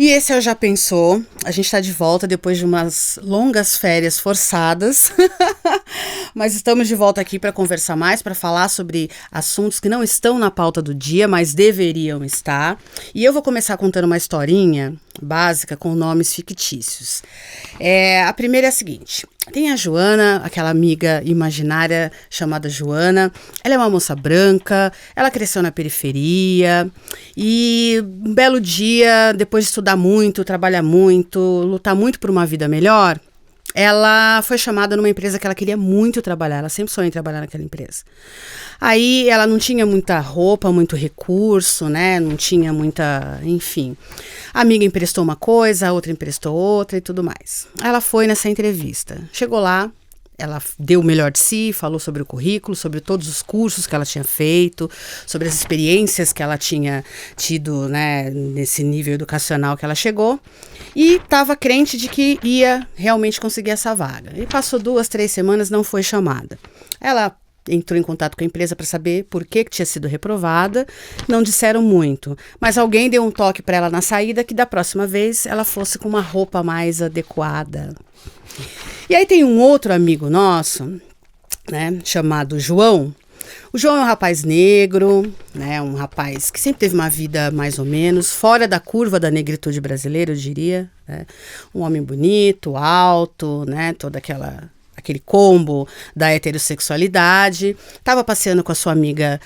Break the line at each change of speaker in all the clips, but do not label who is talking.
E esse é o Já Pensou. A gente está de volta depois de umas longas férias forçadas, mas estamos de volta aqui para conversar mais, para falar sobre assuntos que não estão na pauta do dia, mas deveriam estar. E eu vou começar contando uma historinha básica com nomes fictícios. A primeira é a seguinte. Tem a Joana, aquela amiga imaginária chamada Joana. Ela é uma moça branca, ela cresceu na periferia e um belo dia, depois de estudar muito, trabalhar muito, lutar muito por uma vida melhor, ela foi chamada numa empresa que ela queria muito trabalhar, ela sempre sonhou em trabalhar naquela empresa. Aí ela não tinha muita roupa, muito recurso, né? Não tinha muita, enfim. A amiga emprestou uma coisa, a outra emprestou outra e tudo mais. Ela foi nessa entrevista. Chegou lá, ela deu o melhor de si, falou sobre o currículo, sobre todos os cursos que ela tinha feito, sobre as experiências que ela tinha tido, né, nesse nível educacional que ela chegou, e estava crente de que ia realmente conseguir essa vaga. E passou 2, 3 semanas, não foi chamada. Ela entrou em contato com a empresa para saber por que tinha sido reprovada, não disseram muito, mas alguém deu um toque para ela na saída que da próxima vez ela fosse com uma roupa mais adequada. E aí tem um outro amigo nosso, né, chamado João. O João é um rapaz negro, né, um rapaz que sempre teve uma vida mais ou menos fora da curva da negritude brasileira, eu diria, né? Um homem bonito, alto, né, toda aquele combo da heterossexualidade. Tava passeando com a sua amiga,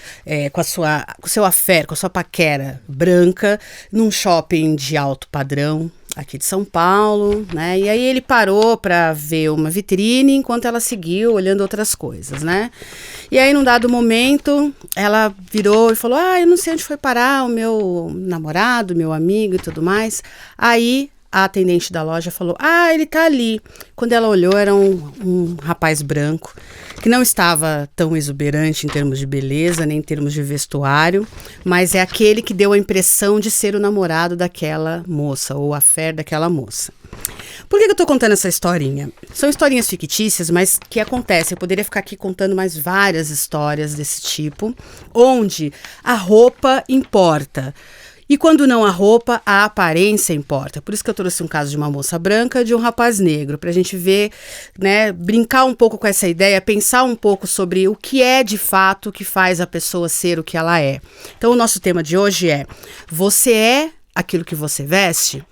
com o seu affair, com a sua paquera branca, num shopping de alto padrão, aqui de São Paulo, né? E aí ele parou para ver uma vitrine enquanto ela seguiu olhando outras coisas, né? E aí, num dado momento, ela virou e falou: eu não sei onde foi parar o meu namorado, meu amigo e tudo mais. Aí a atendente da loja falou: ele tá ali. Quando ela olhou, era um rapaz branco, que não estava tão exuberante em termos de beleza, nem em termos de vestuário, mas é aquele que deu a impressão de ser o namorado daquela moça, ou a affair daquela moça. Por que eu tô contando essa historinha? São historinhas fictícias, mas que acontecem. Eu poderia ficar aqui contando mais várias histórias desse tipo, onde a roupa importa. E quando não a roupa, a aparência importa. Por isso que eu trouxe um caso de uma moça branca e de um rapaz negro, pra gente ver, né, brincar um pouco com essa ideia, pensar um pouco sobre o que é de fato que faz a pessoa ser o que ela é. Então o nosso tema de hoje é: você é aquilo que você veste?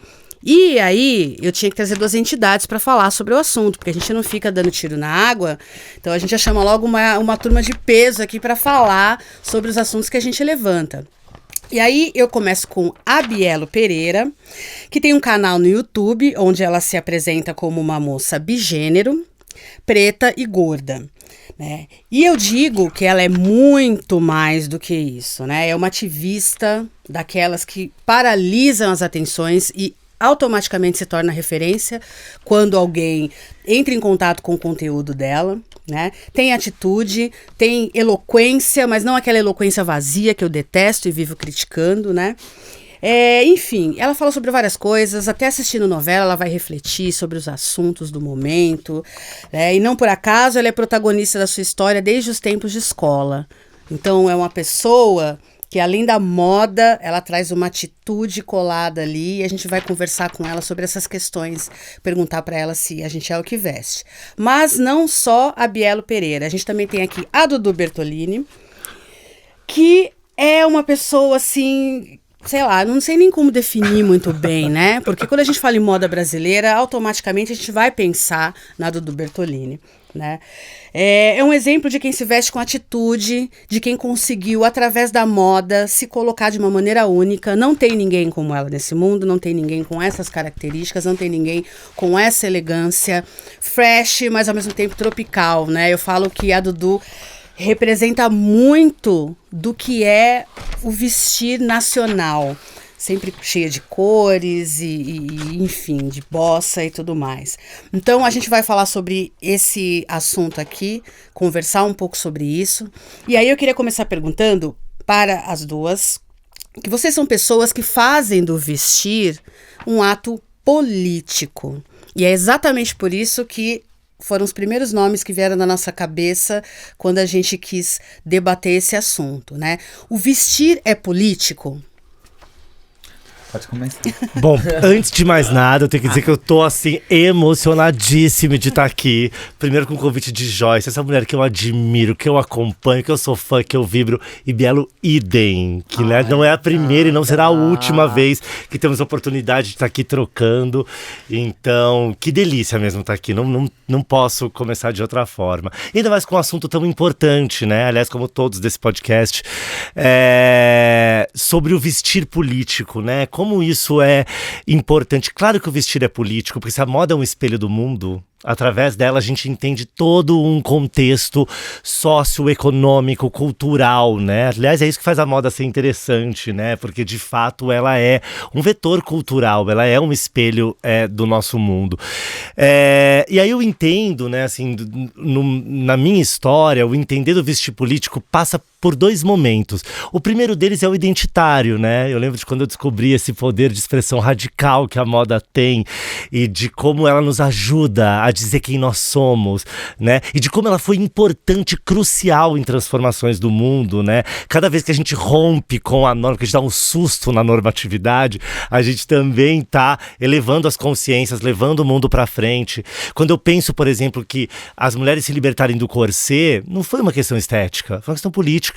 E aí, eu tinha que trazer 2 entidades para falar sobre o assunto, porque a gente não fica dando tiro na água, então a gente já chama logo uma turma de peso aqui para falar sobre os assuntos que a gente levanta. E aí eu começo com a Bielo Pereira, que tem um canal no YouTube, onde ela se apresenta como uma moça bigênero, preta e gorda, né? E eu digo que ela é muito mais do que isso, né? É uma ativista daquelas que paralisam as atenções e automaticamente se torna referência quando alguém entra em contato com o conteúdo dela, né? Tem atitude, tem eloquência, mas não aquela eloquência vazia que eu detesto e vivo criticando, né? Enfim, ela fala sobre várias coisas, até assistindo novela ela vai refletir sobre os assuntos do momento, né? E não por acaso ela é protagonista da sua história desde os tempos de escola. Então é uma pessoa que, além da moda, ela traz uma atitude colada ali, e a gente vai conversar com ela sobre essas questões, perguntar para ela se a gente é o que veste. Mas não só a Bielo Pereira, a gente também tem aqui a Dudu Bertolini, que é uma pessoa assim, sei lá, não sei nem como definir muito bem, né? Porque quando a gente fala em moda brasileira, automaticamente a gente vai pensar na Dudu Bertolini, né? É um exemplo de quem se veste com atitude, de quem conseguiu, através da moda, se colocar de uma maneira única. Não tem ninguém como ela nesse mundo, não tem ninguém com essas características, não tem ninguém com essa elegância fresh, mas ao mesmo tempo tropical, né? Eu falo que a Dudu representa muito do que é o vestir nacional, sempre cheia de cores e enfim, de bossa e tudo mais. Então a gente vai falar sobre esse assunto aqui, conversar um pouco sobre isso. E aí eu queria começar perguntando para as duas, que vocês são pessoas que fazem do vestir um ato político. E é exatamente por isso que foram os primeiros nomes que vieram na nossa cabeça quando a gente quis debater esse assunto, né? O vestir é político?
Pode começar.
Bom, antes de mais nada, eu tenho que dizer que eu tô, assim, emocionadíssimo de estar aqui. Primeiro com o convite de Joyce, essa mulher que eu admiro, que eu acompanho, que eu sou fã, que eu vibro. E Bielo idem, que né, não é a primeira e não será a última vez que temos a oportunidade de estar aqui trocando. Então, que delícia mesmo estar aqui. Não posso começar de outra forma. E ainda mais com um assunto tão importante, né? Aliás, como todos desse podcast, sobre o vestir político, né? Como isso é importante. Claro que o vestir é político, porque se a moda é um espelho do mundo, através dela a gente entende todo um contexto socioeconômico, cultural, né? Aliás, é isso que faz a moda ser interessante, né? Porque de fato ela é um vetor cultural, ela é um espelho do nosso mundo. E aí eu entendo, né, assim, na minha história, o entender do vestir político passa por dois momentos. O primeiro deles é o identitário, né? Eu lembro de quando eu descobri esse poder de expressão radical que a moda tem e de como ela nos ajuda a dizer quem nós somos, né? E de como ela foi importante, crucial em transformações do mundo, né? Cada vez que a gente rompe com a norma, que a gente dá um susto na normatividade, a gente também está elevando as consciências, levando o mundo para frente. Quando eu penso, por exemplo, que as mulheres se libertarem do corset, não foi uma questão estética, foi uma questão política.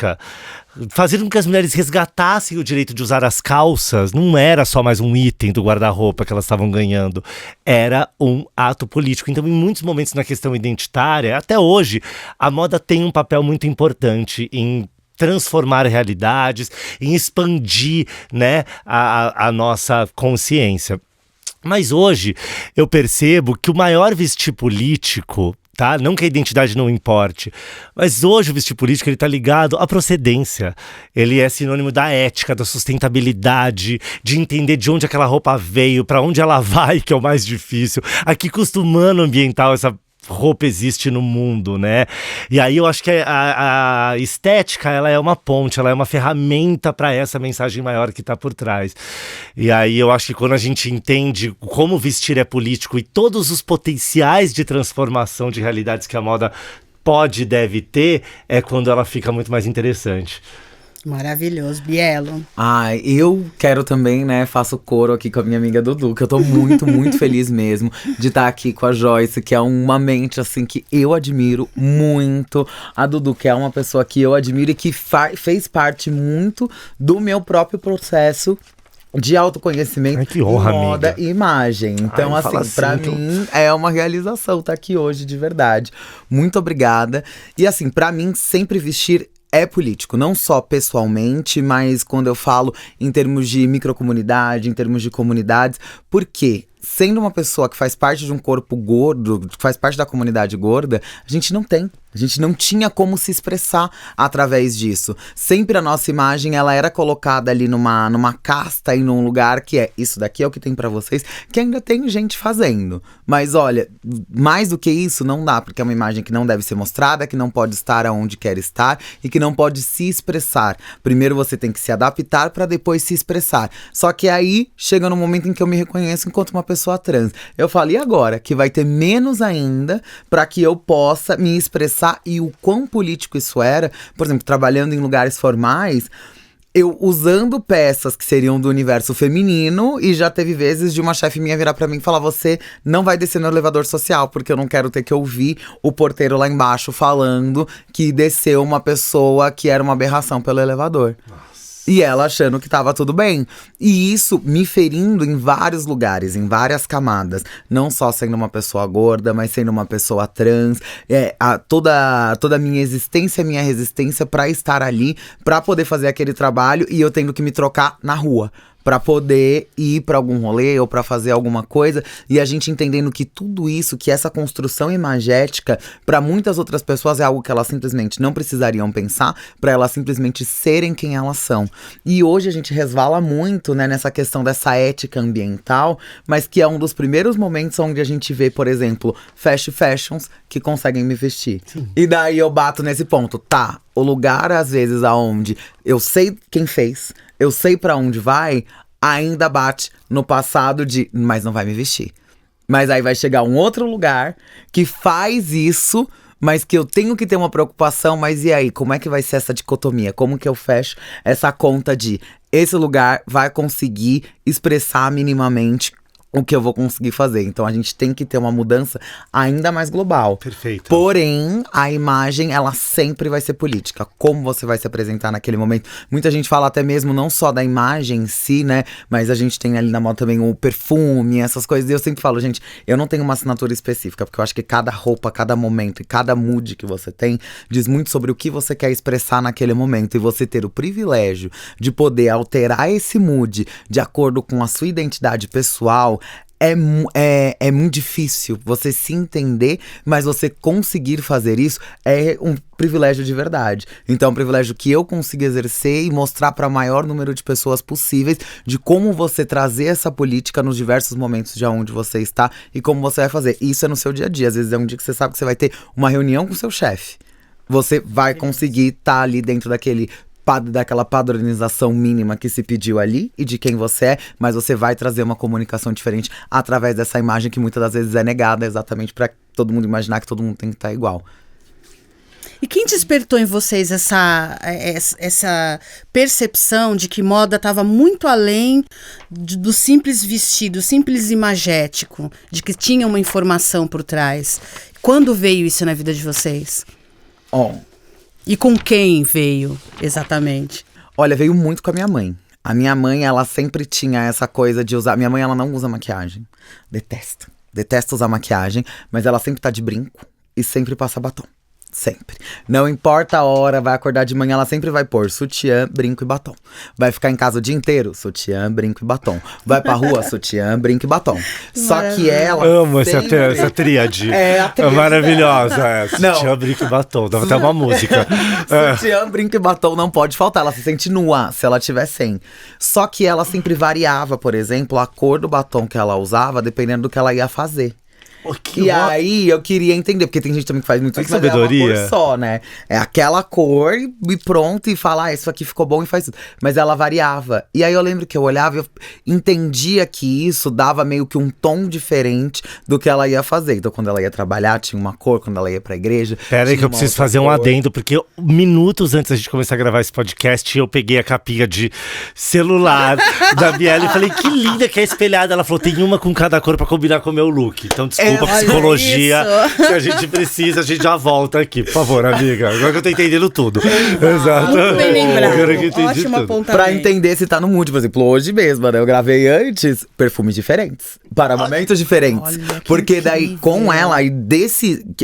Fazer com que as mulheres resgatassem o direito de usar as calças não era só mais um item do guarda-roupa que elas estavam ganhando, era um ato político. Então, em muitos momentos na questão identitária, até hoje, a moda tem um papel muito importante em transformar realidades, em expandir, né, a nossa consciência. Mas hoje eu percebo que o maior vestir político, tá? Não que a identidade não importe, mas hoje o vestir político ele tá ligado à procedência. Ele é sinônimo da ética, da sustentabilidade, de entender de onde aquela roupa veio, para onde ela vai, que é o mais difícil. A que custo humano ambiental essa roupa existe no mundo, né? E aí eu acho que a estética, ela é uma ponte, ela é uma ferramenta para essa mensagem maior que está por trás. E aí eu acho que quando a gente entende como vestir é político e todos os potenciais de transformação de realidades que a moda pode e deve ter, é quando ela fica muito mais interessante.
Maravilhoso, Bielo.
Eu quero também, né, faço coro aqui com a minha amiga Dudu, que eu tô muito, muito feliz mesmo de estar aqui com a Joyce, que é uma mente, assim, que eu admiro muito. A Dudu, que é uma pessoa que eu admiro e que fez parte muito do meu próprio processo de autoconhecimento,
que honra,
moda
amiga.
e imagem. Então, assim, pra mim é uma realização estar aqui hoje, de verdade. Muito obrigada. E assim, pra mim, sempre vestir é político, não só pessoalmente, mas quando eu falo em termos de microcomunidade, em termos de comunidades, porque sendo uma pessoa que faz parte de um corpo gordo, que faz parte da comunidade gorda, a gente não tinha como se expressar através disso. Sempre a nossa imagem, ela era colocada ali numa casta e num lugar que é, isso daqui é o que tem pra vocês, que ainda tem gente fazendo. Mas olha, mais do que isso não dá, porque é uma imagem que não deve ser mostrada, que não pode estar aonde quer estar e que não pode se expressar. Primeiro você tem que se adaptar pra depois se expressar. Só que aí chega no momento em que eu me reconheço enquanto uma pessoa trans. Eu falo, e agora? Que vai ter menos ainda pra que eu possa me expressar. E o quão político isso era, por exemplo, trabalhando em lugares formais, eu usando peças que seriam do universo feminino, e já teve vezes de uma chefe minha virar pra mim e falar: você não vai descer no elevador social, porque eu não quero ter que ouvir o porteiro lá embaixo falando que desceu uma pessoa que era uma aberração pelo elevador. E ela achando que tava tudo bem. E isso me ferindo em vários lugares, em várias camadas. Não só sendo uma pessoa gorda, mas sendo uma pessoa trans. Toda a minha existência, minha resistência pra estar ali, pra poder fazer aquele trabalho e eu tendo que me trocar na rua. Pra poder ir pra algum rolê ou pra fazer alguma coisa. E a gente entendendo que tudo isso, que essa construção imagética, pra muitas outras pessoas é algo que elas simplesmente não precisariam pensar, pra elas simplesmente serem quem elas são. E hoje a gente resvala muito, né, nessa questão dessa ética ambiental, mas que é um dos primeiros momentos onde a gente vê, por exemplo, fast fashions que conseguem me vestir. Sim. E daí eu bato nesse ponto, tá, o lugar às vezes aonde eu sei quem fez, eu sei pra onde vai, ainda bate no passado de, mas não vai me vestir. Mas aí vai chegar um outro lugar que faz isso, mas que eu tenho que ter uma preocupação, mas e aí? Como é que vai ser essa dicotomia? Como que eu fecho essa conta de esse lugar vai conseguir expressar minimamente o que eu vou conseguir fazer? Então a gente tem que ter uma mudança ainda mais global.
Perfeito.
Porém, a imagem, ela sempre vai ser política. Como você vai se apresentar naquele momento. Muita gente fala até mesmo não só da imagem em si, né? Mas a gente tem ali na moda também o perfume, essas coisas. E eu sempre falo, gente, eu não tenho uma assinatura específica, porque eu acho que cada roupa, cada momento e cada mood que você tem diz muito sobre o que você quer expressar naquele momento. E você ter o privilégio de poder alterar esse mood de acordo com a sua identidade pessoal é muito difícil você se entender, mas você conseguir fazer isso é um privilégio de verdade. Então é um privilégio que eu consigo exercer e mostrar para o maior número de pessoas possíveis de como você trazer essa política nos diversos momentos de onde você está e como você vai fazer. Isso é no seu dia a dia. Às vezes é um dia que você sabe que você vai ter uma reunião com o seu chefe. Você vai conseguir estar ali dentro daquela padronização mínima que se pediu ali e de quem você é, mas você vai trazer uma comunicação diferente através dessa imagem que muitas das vezes é negada, exatamente para todo mundo imaginar que todo mundo tem que estar igual.
E quem despertou em vocês essa percepção de que moda estava muito além do simples vestido, simples imagético, de que tinha uma informação por trás? Quando veio isso na vida de vocês? E com quem veio, exatamente?
Olha, veio muito com a minha mãe. A minha mãe, ela sempre tinha essa coisa de usar... Minha mãe, ela não usa maquiagem. Detesta usar maquiagem, mas ela sempre tá de brinco e sempre passa batom. Sempre. Não importa a hora, vai acordar de manhã, ela sempre vai pôr sutiã, brinco e batom. Vai ficar em casa o dia inteiro, sutiã, brinco e batom. Vai pra rua, sutiã, brinco e batom. Só que ela...
Amo essa tríade.
A tríade
maravilhosa. Sutiã, brinco e batom. Dava até uma música.
Sutiã, brinco e batom não pode faltar. Ela se sente nua se ela tiver sem. Só que ela sempre variava, por exemplo, a cor do batom que ela usava, dependendo do que ela ia fazer. E aí eu queria entender, porque tem gente também que faz muito isso, mas
sabedoria.
É uma cor só, né? É aquela cor e pronto, e fala, isso aqui ficou bom e faz tudo. Mas ela variava. E aí eu lembro que eu olhava e eu entendia que isso dava meio que um tom diferente do que ela ia fazer. Então quando ela ia trabalhar tinha uma cor, quando ela ia pra igreja…
Pera aí que eu preciso fazer um adendo, porque minutos antes da gente começar a gravar esse podcast, eu peguei a capinha de celular da Biela e falei, que linda que é espelhada. Ela falou, tem uma com cada cor pra combinar com o meu look. Então desculpa. Psicologia que a gente precisa, a gente já volta aqui, por favor, amiga. Agora que eu tô entendendo tudo. Exato.
Muito bem lembrado.
Agora que eu entendi
Ótimo
tudo.
apontamento.
Pra entender se tá no mood, por exemplo, hoje mesmo, né? Eu gravei antes perfumes diferentes, para momentos diferentes.
Olha,
porque daí, com ela, e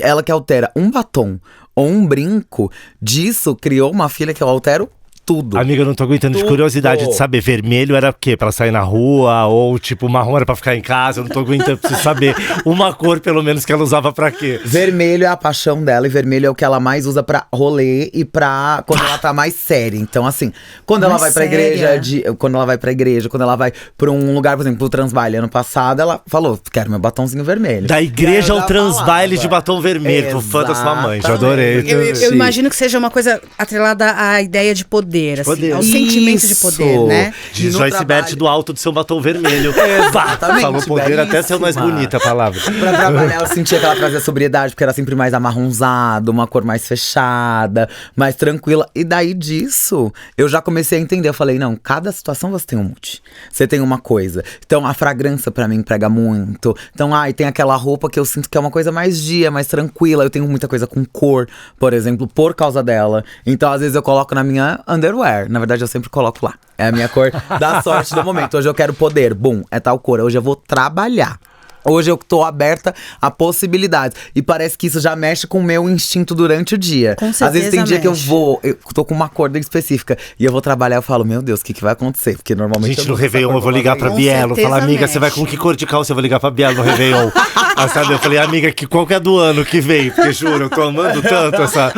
ela que altera um batom ou um brinco, disso criou uma filha que eu altero tudo.
Amiga, eu não tô aguentando de curiosidade de saber. Vermelho era o quê? Pra sair na rua? Ou tipo, marrom era pra ficar em casa? Eu não tô aguentando, preciso saber. Uma cor, pelo menos, que ela usava pra quê?
Vermelho é a paixão dela. E vermelho é o que ela mais usa pra rolê e pra… quando ela tá mais séria. Então, assim, quando ela vai pra igreja… quando ela vai pra igreja, quando ela vai pra um lugar, por exemplo, pro Transbaile ano passado, ela falou, quero meu batomzinho vermelho.
Da igreja ao Transbaile de batom vermelho. Tô fã da sua mãe, já adorei.
Eu imagino que seja uma coisa atrelada à ideia de poder, assim, ao sentimento de poder, né?
Diz Joyce Bert do alto do seu batom vermelho.
Exatamente.
Falou poder até ser mais bonita a palavra.
Pra trabalhar, eu sentia que ela trazia sobriedade, porque era sempre mais amarronzado, uma cor mais fechada, mais tranquila. E daí disso, eu já comecei a entender. Eu falei, não, cada situação você tem um mood. Você tem uma coisa. Então, a fragrância pra mim prega muito. Então, tem aquela roupa que eu sinto que é uma coisa mais dia, mais tranquila. Eu tenho muita coisa com cor, por exemplo, por causa dela. Então, às vezes eu coloco na minha underwear. Na verdade, eu sempre coloco lá. É a minha cor da sorte do momento. Hoje eu quero poder. Bum, é tal cor. Hoje eu vou trabalhar. Hoje eu tô aberta a possibilidades. E parece que isso já mexe com o meu instinto durante o dia.
Com certeza.
Às vezes tem dia que eu
mexe.
tô com uma cor específica e eu vou trabalhar, eu falo, meu Deus, o que vai acontecer? Porque normalmente…
Gente, no Réveillon eu vou ligar pra Bielo. Falar, amiga, você vai com que cor de calça? Eu vou ligar pra Bielo no Réveillon. Sabe? Eu falei, amiga, qual que é do ano que vem? Porque juro, eu tô amando tanto essa…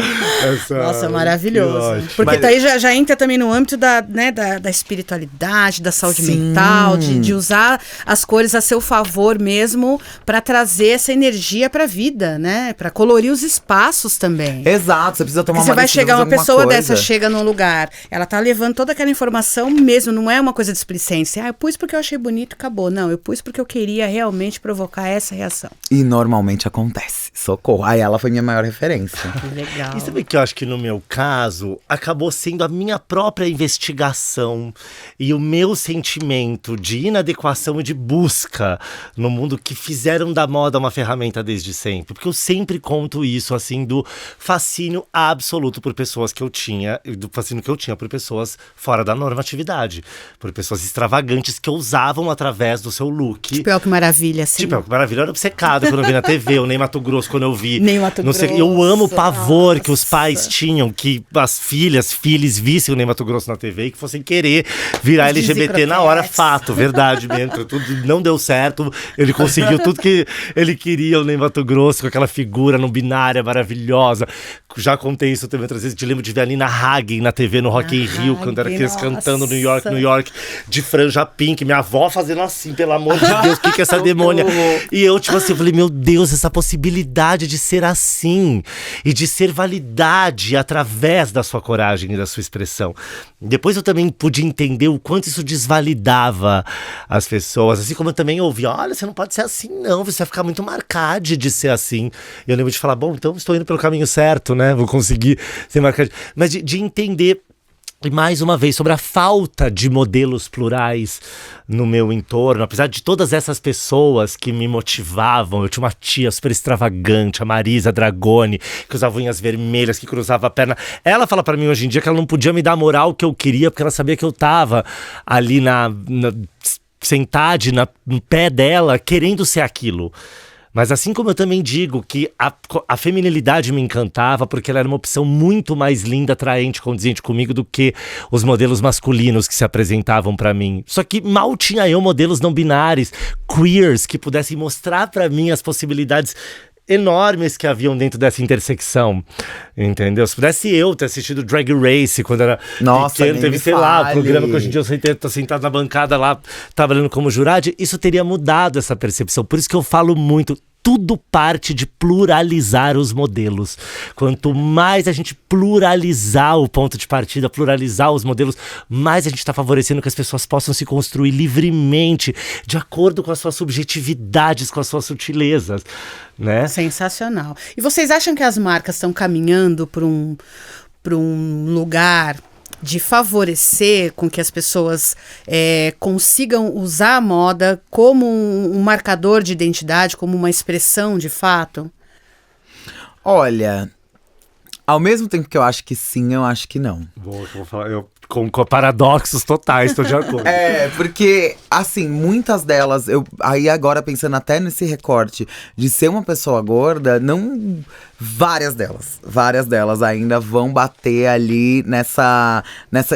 Nossa, maravilhoso. Porque daí já entra também no âmbito da espiritualidade, da saúde mental, de usar as cores a seu favor mesmo. mesmo para trazer essa energia para a vida, né? Para colorir os espaços também.
Exato, você precisa tomar
Porque
uma
você vai chegar, uma pessoa
coisa.
dessa chega num lugar, ela tá levando toda aquela informação mesmo, não é uma coisa displicente. Eu pus porque eu achei bonito, acabou. Não, eu pus porque eu queria realmente provocar essa reação.
E normalmente acontece. Socorro. Aí ela foi minha maior referência.
Que legal.
E sabe que eu acho que no meu caso, acabou sendo a minha própria investigação e o meu sentimento de inadequação e de busca no mundo que fizeram da moda uma ferramenta desde sempre. Porque eu sempre conto isso, assim, do fascínio absoluto por pessoas que eu tinha, do fascínio que eu tinha por pessoas fora da normatividade, por pessoas extravagantes que ousavam através do seu look.
Tipo, é o que maravilha, assim.
Tipo, é o que maravilha. Eu era obcecada quando eu vi na TV, o Ney Matogrosso quando eu vi.
Ney Matogrosso.
Eu amo o pavor que os pais tinham, que as filhos vissem o Ney Matogrosso na TV e que fossem querer virar LGBT na hora. Fato, verdade mesmo. Tudo não deu certo. Ele conseguiu tudo que ele queria, o Ney Matogrosso, com aquela figura não binária maravilhosa. Já contei isso também outras vezes. Te lembro de ver a Nina Hagen na TV no Rock in Rio, quando era criança, cantando New York, de franja pink. Minha avó fazendo assim, pelo amor de Deus, o que é essa demônia? E eu, tipo assim, eu falei, meu Deus, essa possibilidade de ser assim e de ser validade através da sua coragem e da sua expressão. Depois eu também pude entender o quanto isso desvalidava as pessoas, assim como eu também ouvi, olha, você não pode ser assim não, você vai ficar muito marcado de ser assim. E eu lembro de falar, bom, então estou indo pelo caminho certo, né, vou conseguir ser marcado. Mas de entender, e mais uma vez, sobre a falta de modelos plurais no meu entorno, apesar de todas essas pessoas que me motivavam. Eu tinha uma tia super extravagante, a Marisa Dragoni, que usava unhas vermelhas, que cruzava a perna. Ela fala pra mim hoje em dia que ela não podia me dar a moral que eu queria, porque ela sabia que eu tava ali sentada no pé dela, querendo ser aquilo. Mas assim como eu também digo que a feminilidade me encantava, porque ela era uma opção muito mais linda, atraente, condizente comigo do que os modelos masculinos que se apresentavam pra mim. Só que mal tinha eu modelos não binários, queers, que pudessem mostrar pra mim as possibilidades enormes que haviam dentro dessa intersecção, entendeu? Se pudesse eu ter assistido Drag Race quando era pequeno, teve, sei lá, o programa que hoje em dia eu tô sentado na bancada lá, trabalhando como jurado, isso teria mudado essa percepção. Por isso que eu falo muito, tudo parte de pluralizar os modelos. Quanto mais a gente pluralizar o ponto de partida, pluralizar os modelos, mais a gente está favorecendo que as pessoas possam se construir livremente, de acordo com as suas subjetividades, com as suas sutilezas, né?
Sensacional. E vocês acham que as marcas estão caminhando para um lugar de favorecer com que as pessoas consigam usar a moda como um marcador de identidade, como uma expressão de fato?
Olha, ao mesmo tempo que eu acho que sim, eu acho que não.
Vou falar, com paradoxos totais, estou de acordo.
Porque, assim, muitas delas, aí agora pensando até nesse recorte de ser uma pessoa gorda, não... Várias delas ainda vão bater ali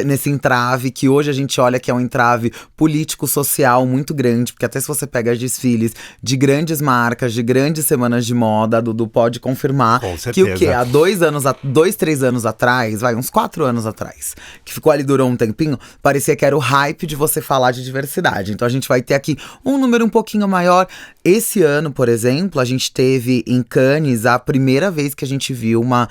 nesse entrave que hoje a gente olha que é um entrave político-social muito grande, porque até se você pega desfiles de grandes marcas, de grandes semanas de moda, a Dudu pode confirmar que o quê? Há 3 anos atrás, uns 4 anos atrás, que ficou ali, durou um tempinho, parecia que era o hype de você falar de diversidade. Então a gente vai ter aqui um número um pouquinho maior. Esse ano, por exemplo, a gente teve em Cannes a primeira vez que a gente viu uma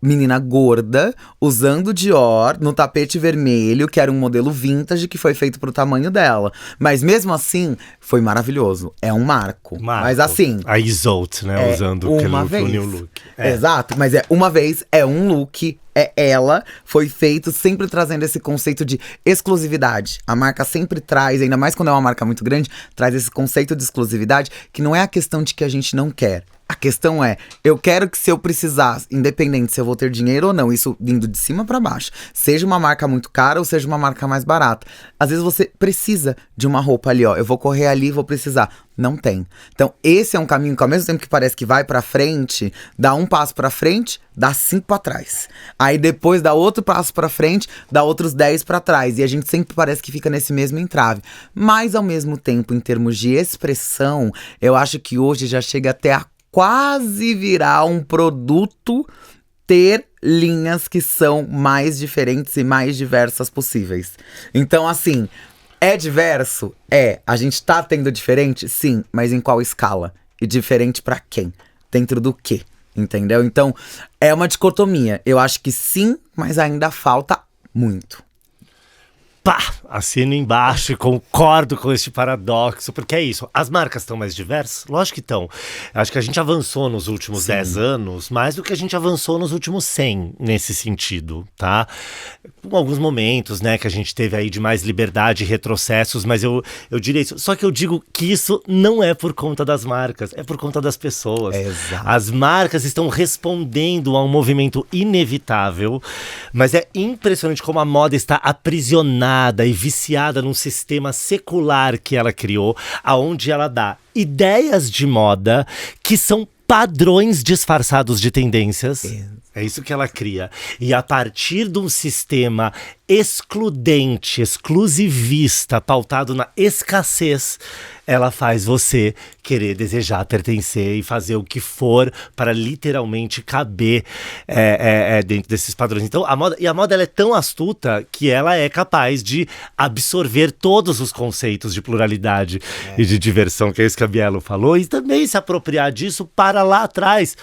menina gorda usando Dior no tapete vermelho, que era um modelo vintage que foi feito pro tamanho dela. Mas mesmo assim, foi maravilhoso. É um marco. Mas assim...
A Isolde, né? Usando aquele new look.
Exato, mas uma vez, é um look, ela, foi feito sempre trazendo esse conceito de exclusividade. A marca sempre traz, ainda mais quando é uma marca muito grande, traz esse conceito de exclusividade, que não é a questão de que a gente não quer. A questão é, eu quero que se eu precisar, independente se eu vou ter dinheiro ou não, isso indo de cima pra baixo, seja uma marca muito cara ou seja uma marca mais barata. Às vezes você precisa de uma roupa ali, eu vou correr ali, vou precisar. Não tem. Então esse é um caminho que ao mesmo tempo que parece que vai pra frente, dá um passo pra frente, dá 5 pra trás. Aí depois dá outro passo pra frente, dá outros 10 pra trás. E a gente sempre parece que fica nesse mesmo entrave. Mas ao mesmo tempo, em termos de expressão, eu acho que hoje já chega até a quase virar um produto ter linhas que são mais diferentes e mais diversas possíveis. Então, assim, É diverso? É. A gente tá tendo diferente? Sim. Mas em qual escala? E diferente pra quem? Dentro do quê? Entendeu? Então, é uma dicotomia. Eu acho que sim, mas ainda falta muito.
Pá! Assino embaixo e concordo com este paradoxo, porque é isso. As marcas estão mais diversas? Lógico que estão. Acho que a gente avançou nos últimos 10 anos, mais do que a gente avançou nos últimos 100, nesse sentido, tá? Com alguns momentos, né, que a gente teve aí de mais liberdade e retrocessos, mas eu diria isso. Só que eu digo que isso não é por conta das marcas, é por conta das pessoas.
Exato.
As marcas estão respondendo a um movimento inevitável, mas é impressionante como a moda está aprisionada e viciada num sistema secular que ela criou, aonde ela dá ideias de moda que são padrões disfarçados de tendências. É isso que ela cria. E a partir de um sistema excludente, exclusivista, pautado na escassez, ela faz você querer desejar pertencer e fazer o que for para literalmente caber dentro desses padrões. Então, a moda ela é tão astuta que ela é capaz de absorver todos os conceitos de pluralidade e de diversão, que é isso que a Bielo falou, e também se apropriar disso para lá atrás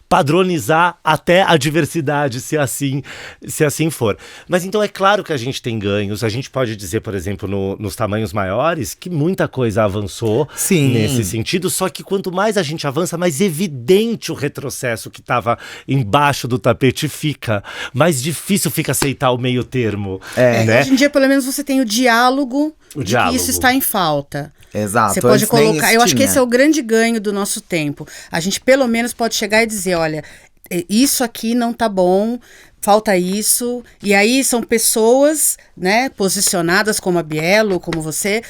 padronizar até a diversidade, se assim for. Mas então é claro que a gente tem ganhos. A gente pode dizer, por exemplo, nos tamanhos maiores, que muita coisa avançou nesse sentido, só que quanto mais a gente avança, mais evidente o retrocesso que estava embaixo do tapete fica. Mais difícil fica aceitar o meio termo. Né?
Hoje em dia, pelo menos, você tem o diálogo de que isso está em falta.
Exato.
Você pode colocar. Eu acho que esse é o grande ganho do nosso tempo. A gente pelo menos pode chegar e dizer, olha, isso aqui não tá bom, falta isso. E aí são pessoas, né, posicionadas como a Bielo, como você,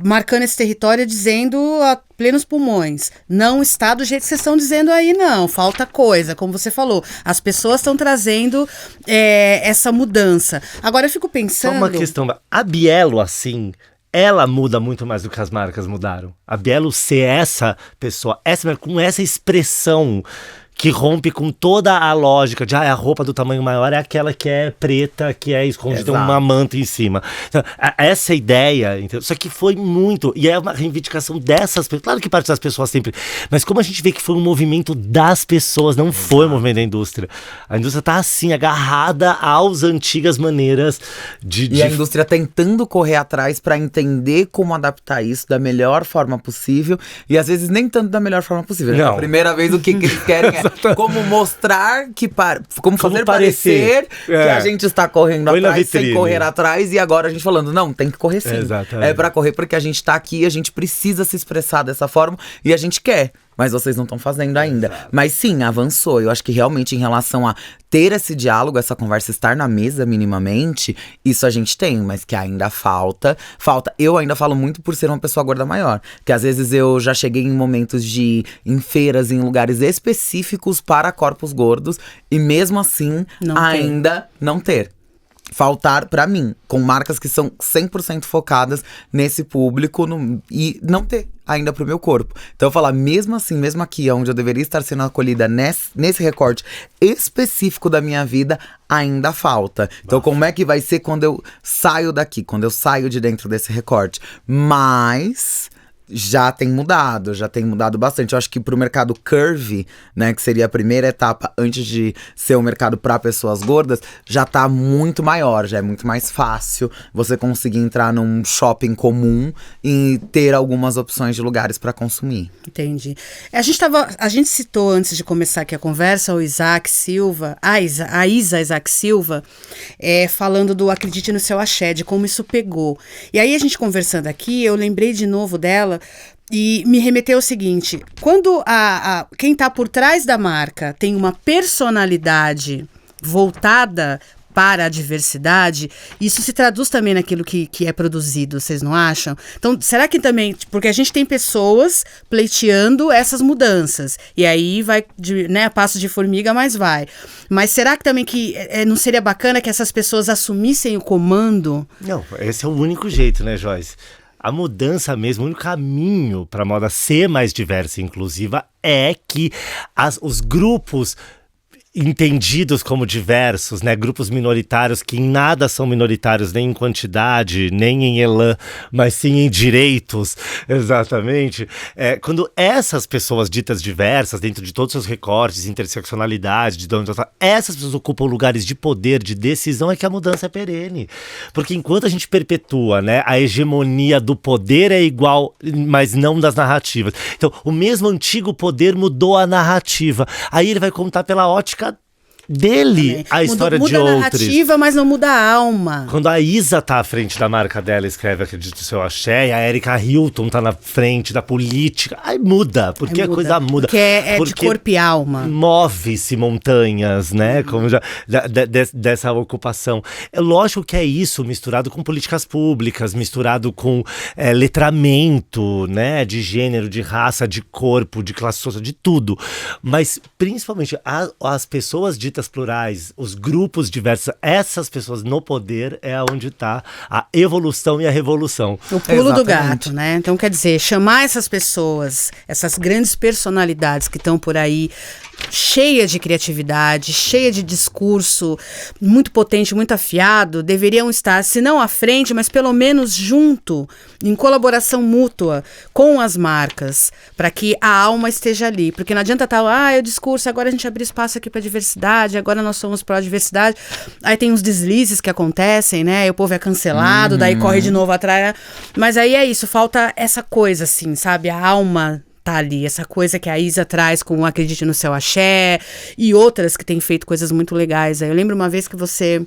marcando esse território, dizendo a plenos pulmões, não está do jeito que vocês estão dizendo aí, não, falta coisa, como você falou. As pessoas estão trazendo essa mudança. Agora eu fico pensando...
Só uma questão, a Bielo, assim... Ela muda muito mais do que as marcas mudaram. A Bielo ser essa pessoa, com essa expressão que rompe com toda a lógica de a roupa do tamanho maior é aquela que é preta, que é escondida uma manta em cima. Então, essa ideia, entendeu? Só que foi muito, e é uma reivindicação dessas pessoas, claro que parte das pessoas sempre, mas como a gente vê que foi um movimento das pessoas, não foi um movimento da indústria. A indústria tá assim, agarrada às antigas maneiras
E a indústria tentando correr atrás para entender como adaptar isso da melhor forma possível, e às vezes nem tanto da melhor forma possível.
Não.
A primeira vez o que eles querem é como mostrar que como fazer parecer que a gente está correndo atrás sem correr atrás, e agora a gente falando, não, tem que correr sim.
Exatamente.
É pra correr porque a gente tá aqui, a gente precisa se expressar dessa forma e a gente quer. Mas vocês não estão fazendo ainda.
Exato.
Mas sim, avançou. Eu acho que realmente em relação a ter esse diálogo, essa conversa, estar na mesa minimamente, isso a gente tem, mas que ainda falta. Eu ainda falo muito por ser uma pessoa gorda maior. Que às vezes eu já cheguei em momentos em feiras, em lugares específicos para corpos gordos, e mesmo assim não ter. Faltar pra mim, com marcas que são 100% focadas nesse público e não ter ainda pro meu corpo. Então eu falar, mesmo assim, mesmo aqui, onde eu deveria estar sendo acolhida nesse recorte específico da minha vida, ainda falta. Então como é que vai ser quando eu saio daqui, quando eu saio de dentro desse recorte? Mas... já tem mudado bastante. Eu acho que pro mercado curvy, né, que seria a primeira etapa antes de ser um mercado para pessoas gordas, já tá muito maior, já é muito mais fácil você conseguir entrar num shopping comum e ter algumas opções de lugares para consumir.
Entendi. A gente citou antes de começar aqui a conversa o Isaac Silva, a Isa Isaac Silva, falando do Acredite no Seu Axé, de como isso pegou. E aí a gente conversando aqui, eu lembrei de novo dela e me remeteu ao seguinte: quando quem está por trás da marca tem uma personalidade voltada para a diversidade, isso se traduz também naquilo que é produzido, vocês não acham? Então, será que também... porque a gente tem pessoas pleiteando essas mudanças, e aí vai, a passo de formiga, mas vai. Mas será que também não seria bacana que essas pessoas assumissem o comando?
Não, esse é o único jeito, né, Joyce? A mudança mesmo, o único caminho para a moda ser mais diversa e inclusiva é que os grupos entendidos como diversos, né? Grupos minoritários que em nada são minoritários, nem em quantidade, nem em elan, mas sim em direitos, exatamente. Quando essas pessoas ditas diversas, dentro de todos os seus recortes, interseccionalidade, essas pessoas ocupam lugares de poder, de decisão, é que a mudança é perene. Porque enquanto a gente perpetua, né, a hegemonia do poder é igual, mas não das narrativas. Então, o mesmo antigo poder mudou a narrativa. Aí ele vai contar pela ótica dele a história
muda
de outros.
Muda a narrativa, mas não muda a alma.
Quando a Isa tá à frente da marca dela, escreve Acredito no Seu Axé, e a Erika Hilton tá na frente da política, aí muda, porque a coisa muda.
Porque é de corpo e alma.
Move-se montanhas, né, como dessa ocupação. É lógico que é isso, misturado com políticas públicas, misturado com letramento, né, de gênero, de raça, de corpo, de classe social, de tudo. Mas, principalmente, as pessoas ditas plurais, os grupos diversos, essas pessoas no poder é onde está a evolução e a revolução.
O pulo do gato, né? Então, quer dizer, chamar essas pessoas, essas grandes personalidades que estão por aí, cheia de criatividade, cheia de discurso, muito potente, muito afiado, deveriam estar, se não à frente, mas pelo menos junto, em colaboração mútua com as marcas, para que a alma esteja ali. Porque não adianta estar, é o discurso, agora a gente abriu espaço aqui para diversidade, agora nós somos pró-diversidade. Aí tem uns deslizes que acontecem, né? O povo é cancelado, daí corre de novo atrás. Mas aí é isso, falta essa coisa, assim, sabe? A alma tá ali, essa coisa que a Isa traz com Acredite no Seu Axé e outras que têm feito coisas muito legais. Eu lembro uma vez que você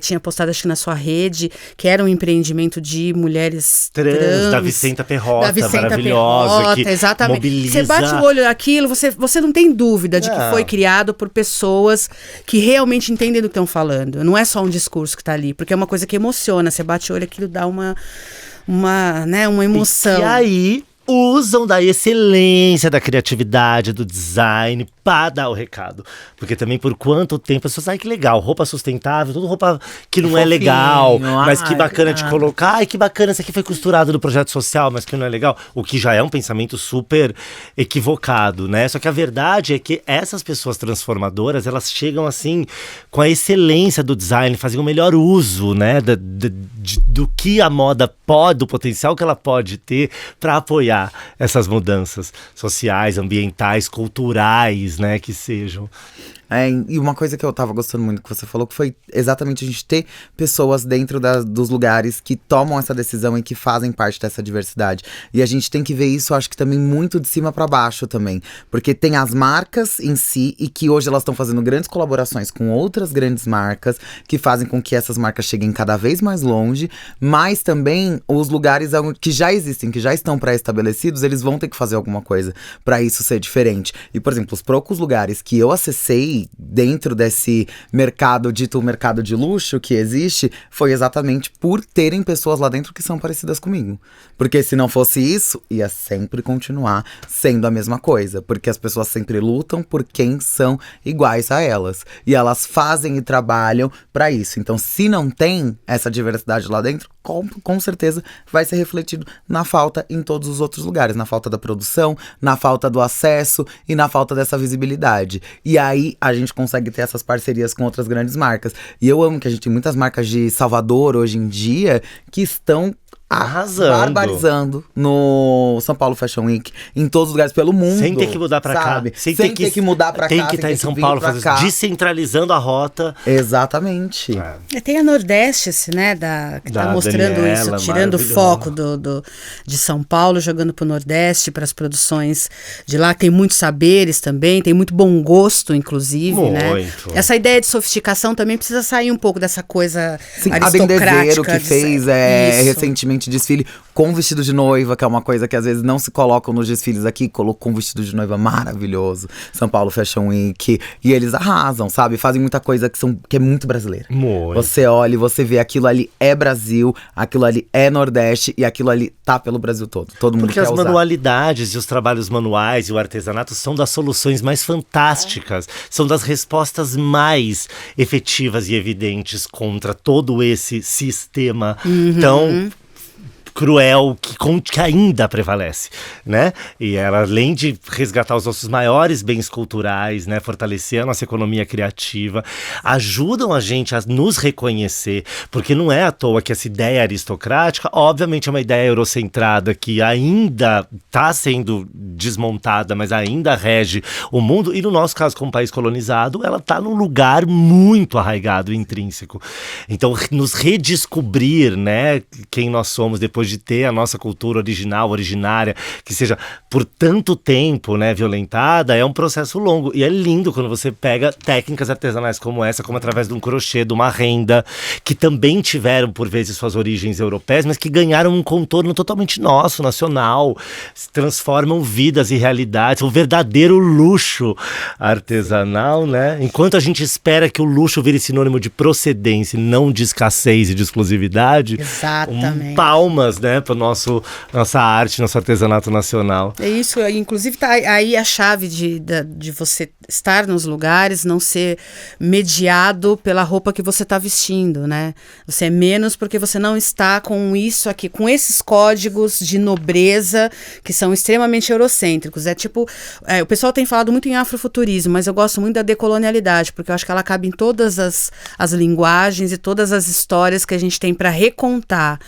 tinha postado, acho que na sua rede, que era um empreendimento de mulheres trans
da Vicenta Perrota, maravilhosa, que
exatamente.
Mobiliza.
Você bate o olho naquilo, você não tem dúvida de que foi criado por pessoas que realmente entendem do que estão falando. Não é só um discurso que tá ali, porque é uma coisa que emociona. Você bate o olho, aquilo dá uma emoção.
E aí usam da excelência, da criatividade, do design para dar o recado. Porque também por quanto tempo as pessoas, que legal, roupa sustentável, tudo roupa que não é legal, mas que bacana de colocar, que bacana, isso aqui foi costurado no projeto social, mas que não é legal. O que já é um pensamento super equivocado, né? Só que a verdade é que essas pessoas transformadoras, elas chegam assim, com a excelência do design, fazem o melhor uso, né, do que a moda pode, do potencial que ela pode ter para apoiar essas mudanças sociais, ambientais, culturais, né, que sejam.
E uma coisa que eu tava gostando muito que você falou, que foi exatamente a gente ter pessoas dentro dos lugares que tomam essa decisão e que fazem parte dessa diversidade. E a gente tem que ver isso, acho que também muito de cima para baixo também. Porque tem as marcas em si, e que hoje elas estão fazendo grandes colaborações com outras grandes marcas, que fazem com que essas marcas cheguem cada vez mais longe. Mas também os lugares que já existem, que já estão pré-estabelecidos, eles vão ter que fazer alguma coisa para isso ser diferente. E, por exemplo, os poucos lugares que eu acessei dentro desse mercado, dito mercado de luxo que existe, foi exatamente por terem pessoas lá dentro que são parecidas comigo. Porque se não fosse isso, ia sempre continuar sendo a mesma coisa. Porque as pessoas sempre lutam por quem são iguais a elas. E elas fazem e trabalham para isso. Então, se não tem essa diversidade lá dentro, com certeza vai ser refletido na falta em todos os outros lugares. Na falta da produção, na falta do acesso e na falta dessa visibilidade. E aí a gente consegue ter essas parcerias com outras grandes marcas. E eu amo que a gente tem muitas marcas de Salvador hoje em dia que estão
arrasando,
barbarizando no São Paulo Fashion Week, em todos os lugares pelo mundo.
Sem ter que mudar pra cá.
Sem ter que mudar pra cá.
Tem que estar em São Paulo, descentralizando a rota.
Exatamente.
Tem a Nordeste, né, que tá mostrando Daniela, isso, tirando o foco de São Paulo, jogando pro Nordeste, para as produções de lá. Tem muitos saberes também, tem muito bom gosto, inclusive, né? Essa ideia de sofisticação também precisa sair um pouco dessa coisa aristocrática.
A Bendezeiro que fez recentemente desfile com vestido de noiva, que é uma coisa que às vezes não se colocam nos desfiles aqui, colocou um vestido de noiva maravilhoso, São Paulo Fashion Week, e eles arrasam, sabe? Fazem muita coisa que é muito brasileira. Você olha e você vê, aquilo ali é Brasil, aquilo ali é Nordeste, e aquilo ali tá pelo Brasil todo. Todo mundo quer usar.
Porque as manualidades e os trabalhos manuais e o artesanato são das soluções mais fantásticas, são das respostas mais efetivas e evidentes contra todo esse sistema tão cruel que ainda prevalece, né? E ela, além de resgatar os nossos maiores bens culturais, né, fortalecer a nossa economia criativa, ajudam a gente a nos reconhecer, porque não é à toa que essa ideia aristocrática, obviamente, é uma ideia eurocentrada que ainda está sendo desmontada, mas ainda rege o mundo, e no nosso caso, como país colonizado, ela está num lugar muito arraigado, intrínseco. Então, nos redescobrir, né, quem nós somos depois de ter a nossa cultura original, originária, que seja por tanto tempo, né, violentada, é um processo longo. E é lindo quando você pega técnicas artesanais como essa, como através de um crochê, de uma renda, que também tiveram, por vezes, suas origens europeias, mas que ganharam um contorno totalmente nosso, nacional, transformam vidas e realidades, um verdadeiro luxo artesanal, né? Enquanto a gente espera que o luxo vire sinônimo de procedência, não de escassez e de exclusividade.
Exatamente.
Palmas, né, para nossa arte, nosso artesanato nacional.
É isso, inclusive tá aí a chave de você estar nos lugares, não ser mediado pela roupa que você está vestindo, né? Você é menos porque você não está com isso aqui, com esses códigos de nobreza que são extremamente eurocêntricos. É tipo, o pessoal tem falado muito em afrofuturismo, mas eu gosto muito da decolonialidade, porque eu acho que ela cabe em todas as linguagens e todas as histórias que a gente tem para recontar.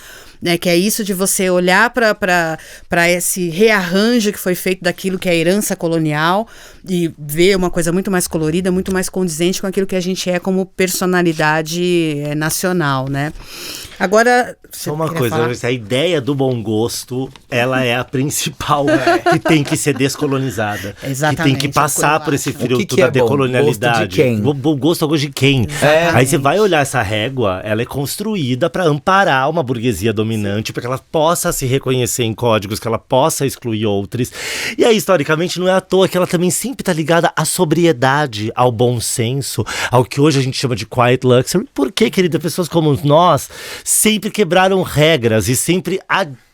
Né, que é isso de você olhar para esse rearranjo que foi feito daquilo que é a herança colonial e ver uma coisa muito mais colorida, muito mais condizente com aquilo que a gente é como personalidade nacional, né? Agora,
só uma coisa, a ideia do bom gosto, ela é a principal que tem que ser descolonizada.
Exatamente.
Que tem que passar por esse filtro
que
da
é
decolonialidade.
Gosto de quem?
Bom gosto é gosto de quem? Aí você vai olhar essa régua, ela é construída para amparar uma burguesia dominante, para que ela possa se reconhecer em códigos, que ela possa excluir outros. E aí, historicamente, não é à toa que ela também sempre está ligada à sobriedade, ao bom senso, ao que hoje a gente chama de quiet luxury. Por quê, querida? Pessoas como nós sempre quebraram regras e sempre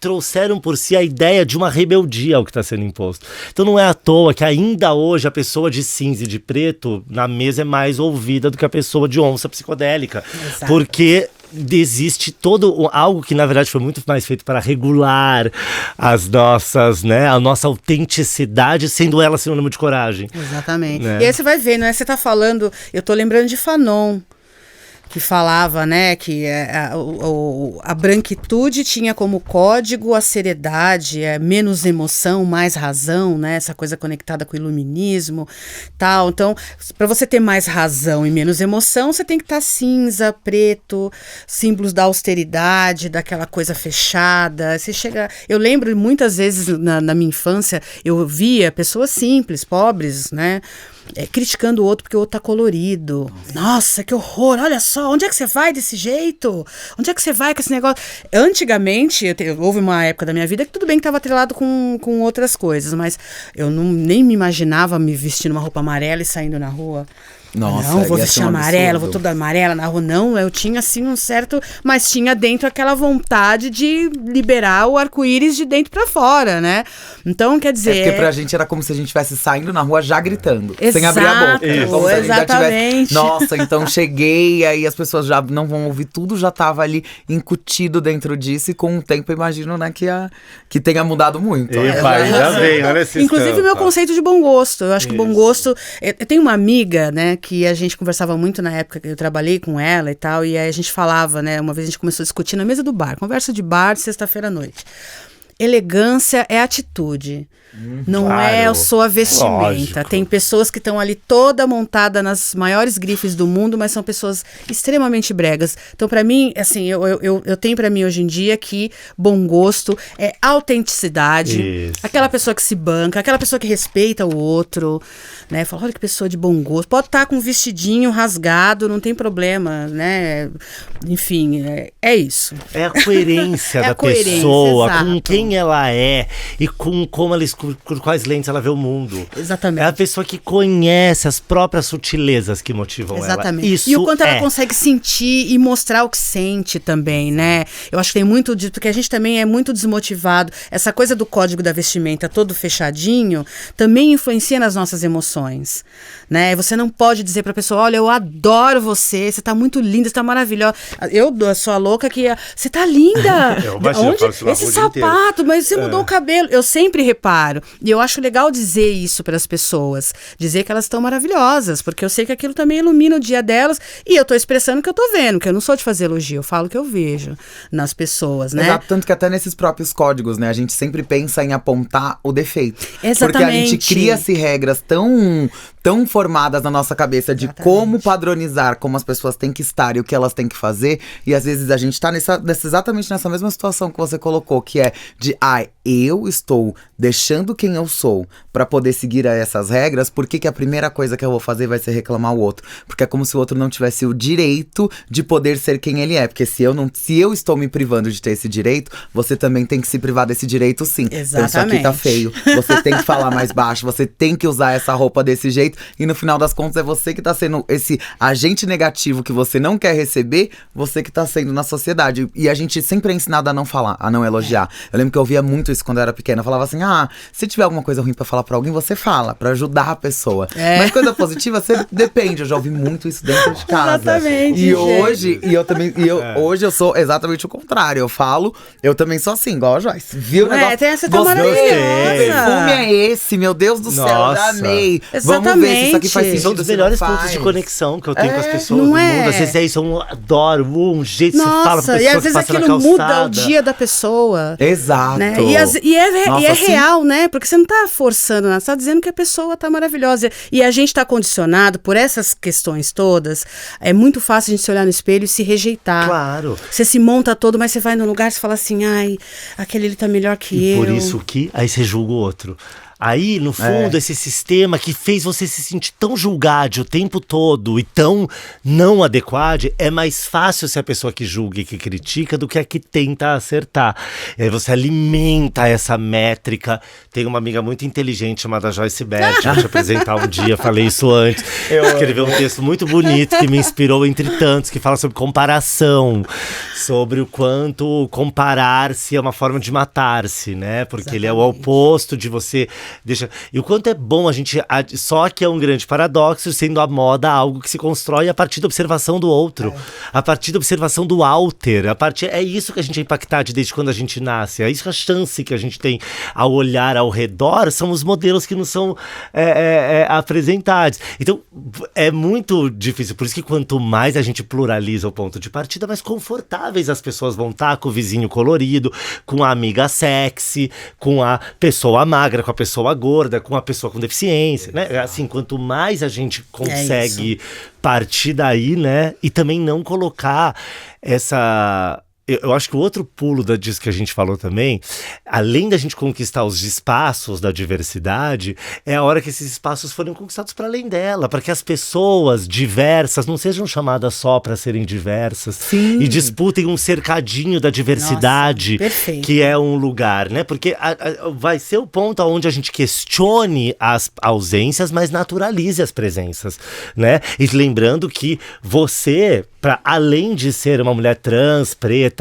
trouxeram por si a ideia de uma rebeldia ao que está sendo imposto. Então não é à toa que ainda hoje a pessoa de cinza e de preto na mesa é mais ouvida do que a pessoa de onça psicodélica. Exato. Porque existe algo que na verdade foi muito mais feito para regular as nossas, né, a nossa autenticidade, sendo ela sinônimo de coragem.
Exatamente. Né? E aí você vai ver, né? Você está falando, eu estou lembrando de Fanon, que falava, né, que a branquitude tinha como código a seriedade, menos emoção, mais razão, né, essa coisa conectada com o iluminismo, tal. Então, para você ter mais razão e menos emoção, você tem que estar cinza, preto, símbolos da austeridade, daquela coisa fechada. Você chega, eu lembro muitas vezes na minha infância, eu via pessoas simples, pobres, né, criticando o outro porque o outro tá colorido. Nossa, que horror, olha só, onde é que você vai desse jeito? Onde é que você vai com esse negócio? Antigamente, houve uma época da minha vida que tudo bem que estava atrelado com outras coisas, mas eu nem me imaginava me vestindo uma roupa amarela e saindo na rua.
Nossa,
não, vou vestir amarela, vou toda amarela na rua. Não, eu tinha assim um certo... Mas tinha dentro aquela vontade de liberar o arco-íris de dentro pra fora, né? Então, quer dizer...
Porque pra gente era como se a gente estivesse saindo na rua já gritando.
Exato,
sem abrir a boca.
Como se exatamente.
Nossa, então cheguei, aí as pessoas já não vão ouvir tudo, já tava ali incutido dentro disso. E com o tempo, imagino, né, que tenha mudado muito.
Já vem, olha esse
inclusive o meu conceito de bom gosto. Eu acho que bom gosto... Eu tenho uma amiga, né, que a gente conversava muito na época que eu trabalhei com ela e tal, e aí a gente falava, né, uma vez a gente começou a discutir na mesa do bar, conversa de bar de sexta-feira à noite. Elegância é atitude. Não
claro,
é só a vestimenta.
Lógico.
Tem pessoas que estão ali toda montada nas maiores grifes do mundo, mas são pessoas extremamente bregas. Então, para mim, assim, eu tenho para mim hoje em dia que bom gosto é autenticidade.
Isso.
Aquela pessoa que se banca, aquela pessoa que respeita o outro, né? Fala, olha que pessoa de bom gosto. Pode estar com um vestidinho rasgado, não tem problema, né? Enfim, é isso.
É a coerência da
coerência,
pessoa,
exato.
com quem quem ela é e com como ela por quais lentes ela vê o mundo.
Exatamente.
É a pessoa que conhece as próprias sutilezas que motivam
Exatamente.
ela. Isso
e o quanto ela consegue sentir e mostrar o que sente também, né? Eu acho que tem muito disso, porque a gente também é muito desmotivado. Essa coisa do código da vestimenta todo fechadinho também influencia nas nossas emoções, né? Você não pode dizer pra pessoa, olha, eu adoro você tá muito linda, você tá maravilhosa. Eu sou a louca que, você tá linda! Onde? Esse sapato, mas você mudou o cabelo. Eu sempre reparo. E eu acho legal dizer isso pras pessoas. Dizer que elas estão maravilhosas, porque eu sei que aquilo também ilumina o dia delas e eu tô expressando o que eu tô vendo, que eu não sou de fazer elogio, eu falo o que eu vejo nas pessoas, né?
Exato, tanto que até nesses próprios códigos, né, a gente sempre pensa em apontar o defeito.
Exatamente.
Porque a gente cria-se regras tão formadas na nossa cabeça de como padronizar, como as pessoas têm que estar e o que elas têm que fazer, e às vezes a gente tá exatamente nessa mesma situação que você colocou, que é de, eu estou deixando quem eu sou pra poder seguir a essas regras, por que a primeira coisa que eu vou fazer vai ser reclamar o outro? Porque é como se o outro não tivesse o direito de poder ser quem ele é, porque se eu estou me privando de ter esse direito, você também tem que se privar desse direito sim.
Exatamente.
Então isso aqui tá feio, você tem que falar mais baixo, você tem que usar essa roupa desse jeito, e no final das contas é você que tá sendo esse agente negativo que você não quer receber, você que tá sendo na sociedade. E a gente sempre é ensinado a não falar, a não elogiar. Eu lembro que eu ouvia muito isso quando eu era pequena. Eu falava assim, se tiver alguma coisa ruim pra falar pra alguém, você fala, pra ajudar a pessoa. Mas coisa positiva, você depende. Eu já ouvi muito isso dentro de casa.
Exatamente.
E hoje, hoje eu sou exatamente o contrário. Eu falo, eu também sou assim, igual a Joyce. Viu o negócio?
Você tá maravilhosa.
Que perfume é esse? Meu Deus do céu, já amei. Vamos ver se isso aqui faz sentido.
São dos melhores pontos de conexão que eu tenho com as pessoas
não
do mundo. Às vezes é isso, eu adoro um jeito que você fala pra pessoa,
e às vezes
que passa na
aquilo
calçada.
muda o dia da pessoa.
Exato.
Né? E é real, né? Porque você não tá forçando nada, você tá dizendo que a pessoa tá maravilhosa. E a gente tá condicionado por essas questões todas. É muito fácil a gente se olhar no espelho e se rejeitar.
Claro.
Você se monta todo, mas você vai num lugar e fala assim, aquele ele tá melhor que eu.
Por isso que aí você julga o outro. Aí, no fundo, esse sistema que fez você se sentir tão julgado o tempo todo e tão não adequado, é mais fácil ser a pessoa que julga e que critica do que a que tenta acertar. E aí você alimenta essa métrica. Tem uma amiga muito inteligente chamada Joyce Bert, vou te apresentar um dia, falei isso antes. Escreveu um texto muito bonito que me inspirou entre tantos, que fala sobre comparação, sobre o quanto comparar-se é uma forma de matar-se, né? Porque ele é o oposto de você... E o quanto é bom a gente... Só que é um grande paradoxo, sendo a moda algo que se constrói a partir da observação do outro. A partir da observação do alter. É isso que a gente é impactado desde quando a gente nasce. É isso a chance que a gente tem ao olhar ao redor, são os modelos que nos são apresentados. Então, é muito difícil. Por isso que quanto mais a gente pluraliza o ponto de partida, mais confortáveis as pessoas vão estar com o vizinho colorido, com a amiga sexy, com a pessoa magra, com a pessoa gorda, com a pessoa com deficiência, né? Assim, quanto mais a gente consegue partir daí, né? E também não colocar essa... Eu acho que o outro pulo disso que a gente falou também, além da gente conquistar os espaços da diversidade, é a hora que esses espaços forem conquistados para além dela, para que as pessoas diversas não sejam chamadas só para serem diversas.
Sim.
E disputem um cercadinho da diversidade.
Nossa, perfeito.
Que é um lugar, né? Porque vai ser o ponto onde a gente questione as ausências, mas naturalize as presenças, né? E lembrando que você, para além de ser uma mulher trans, preta,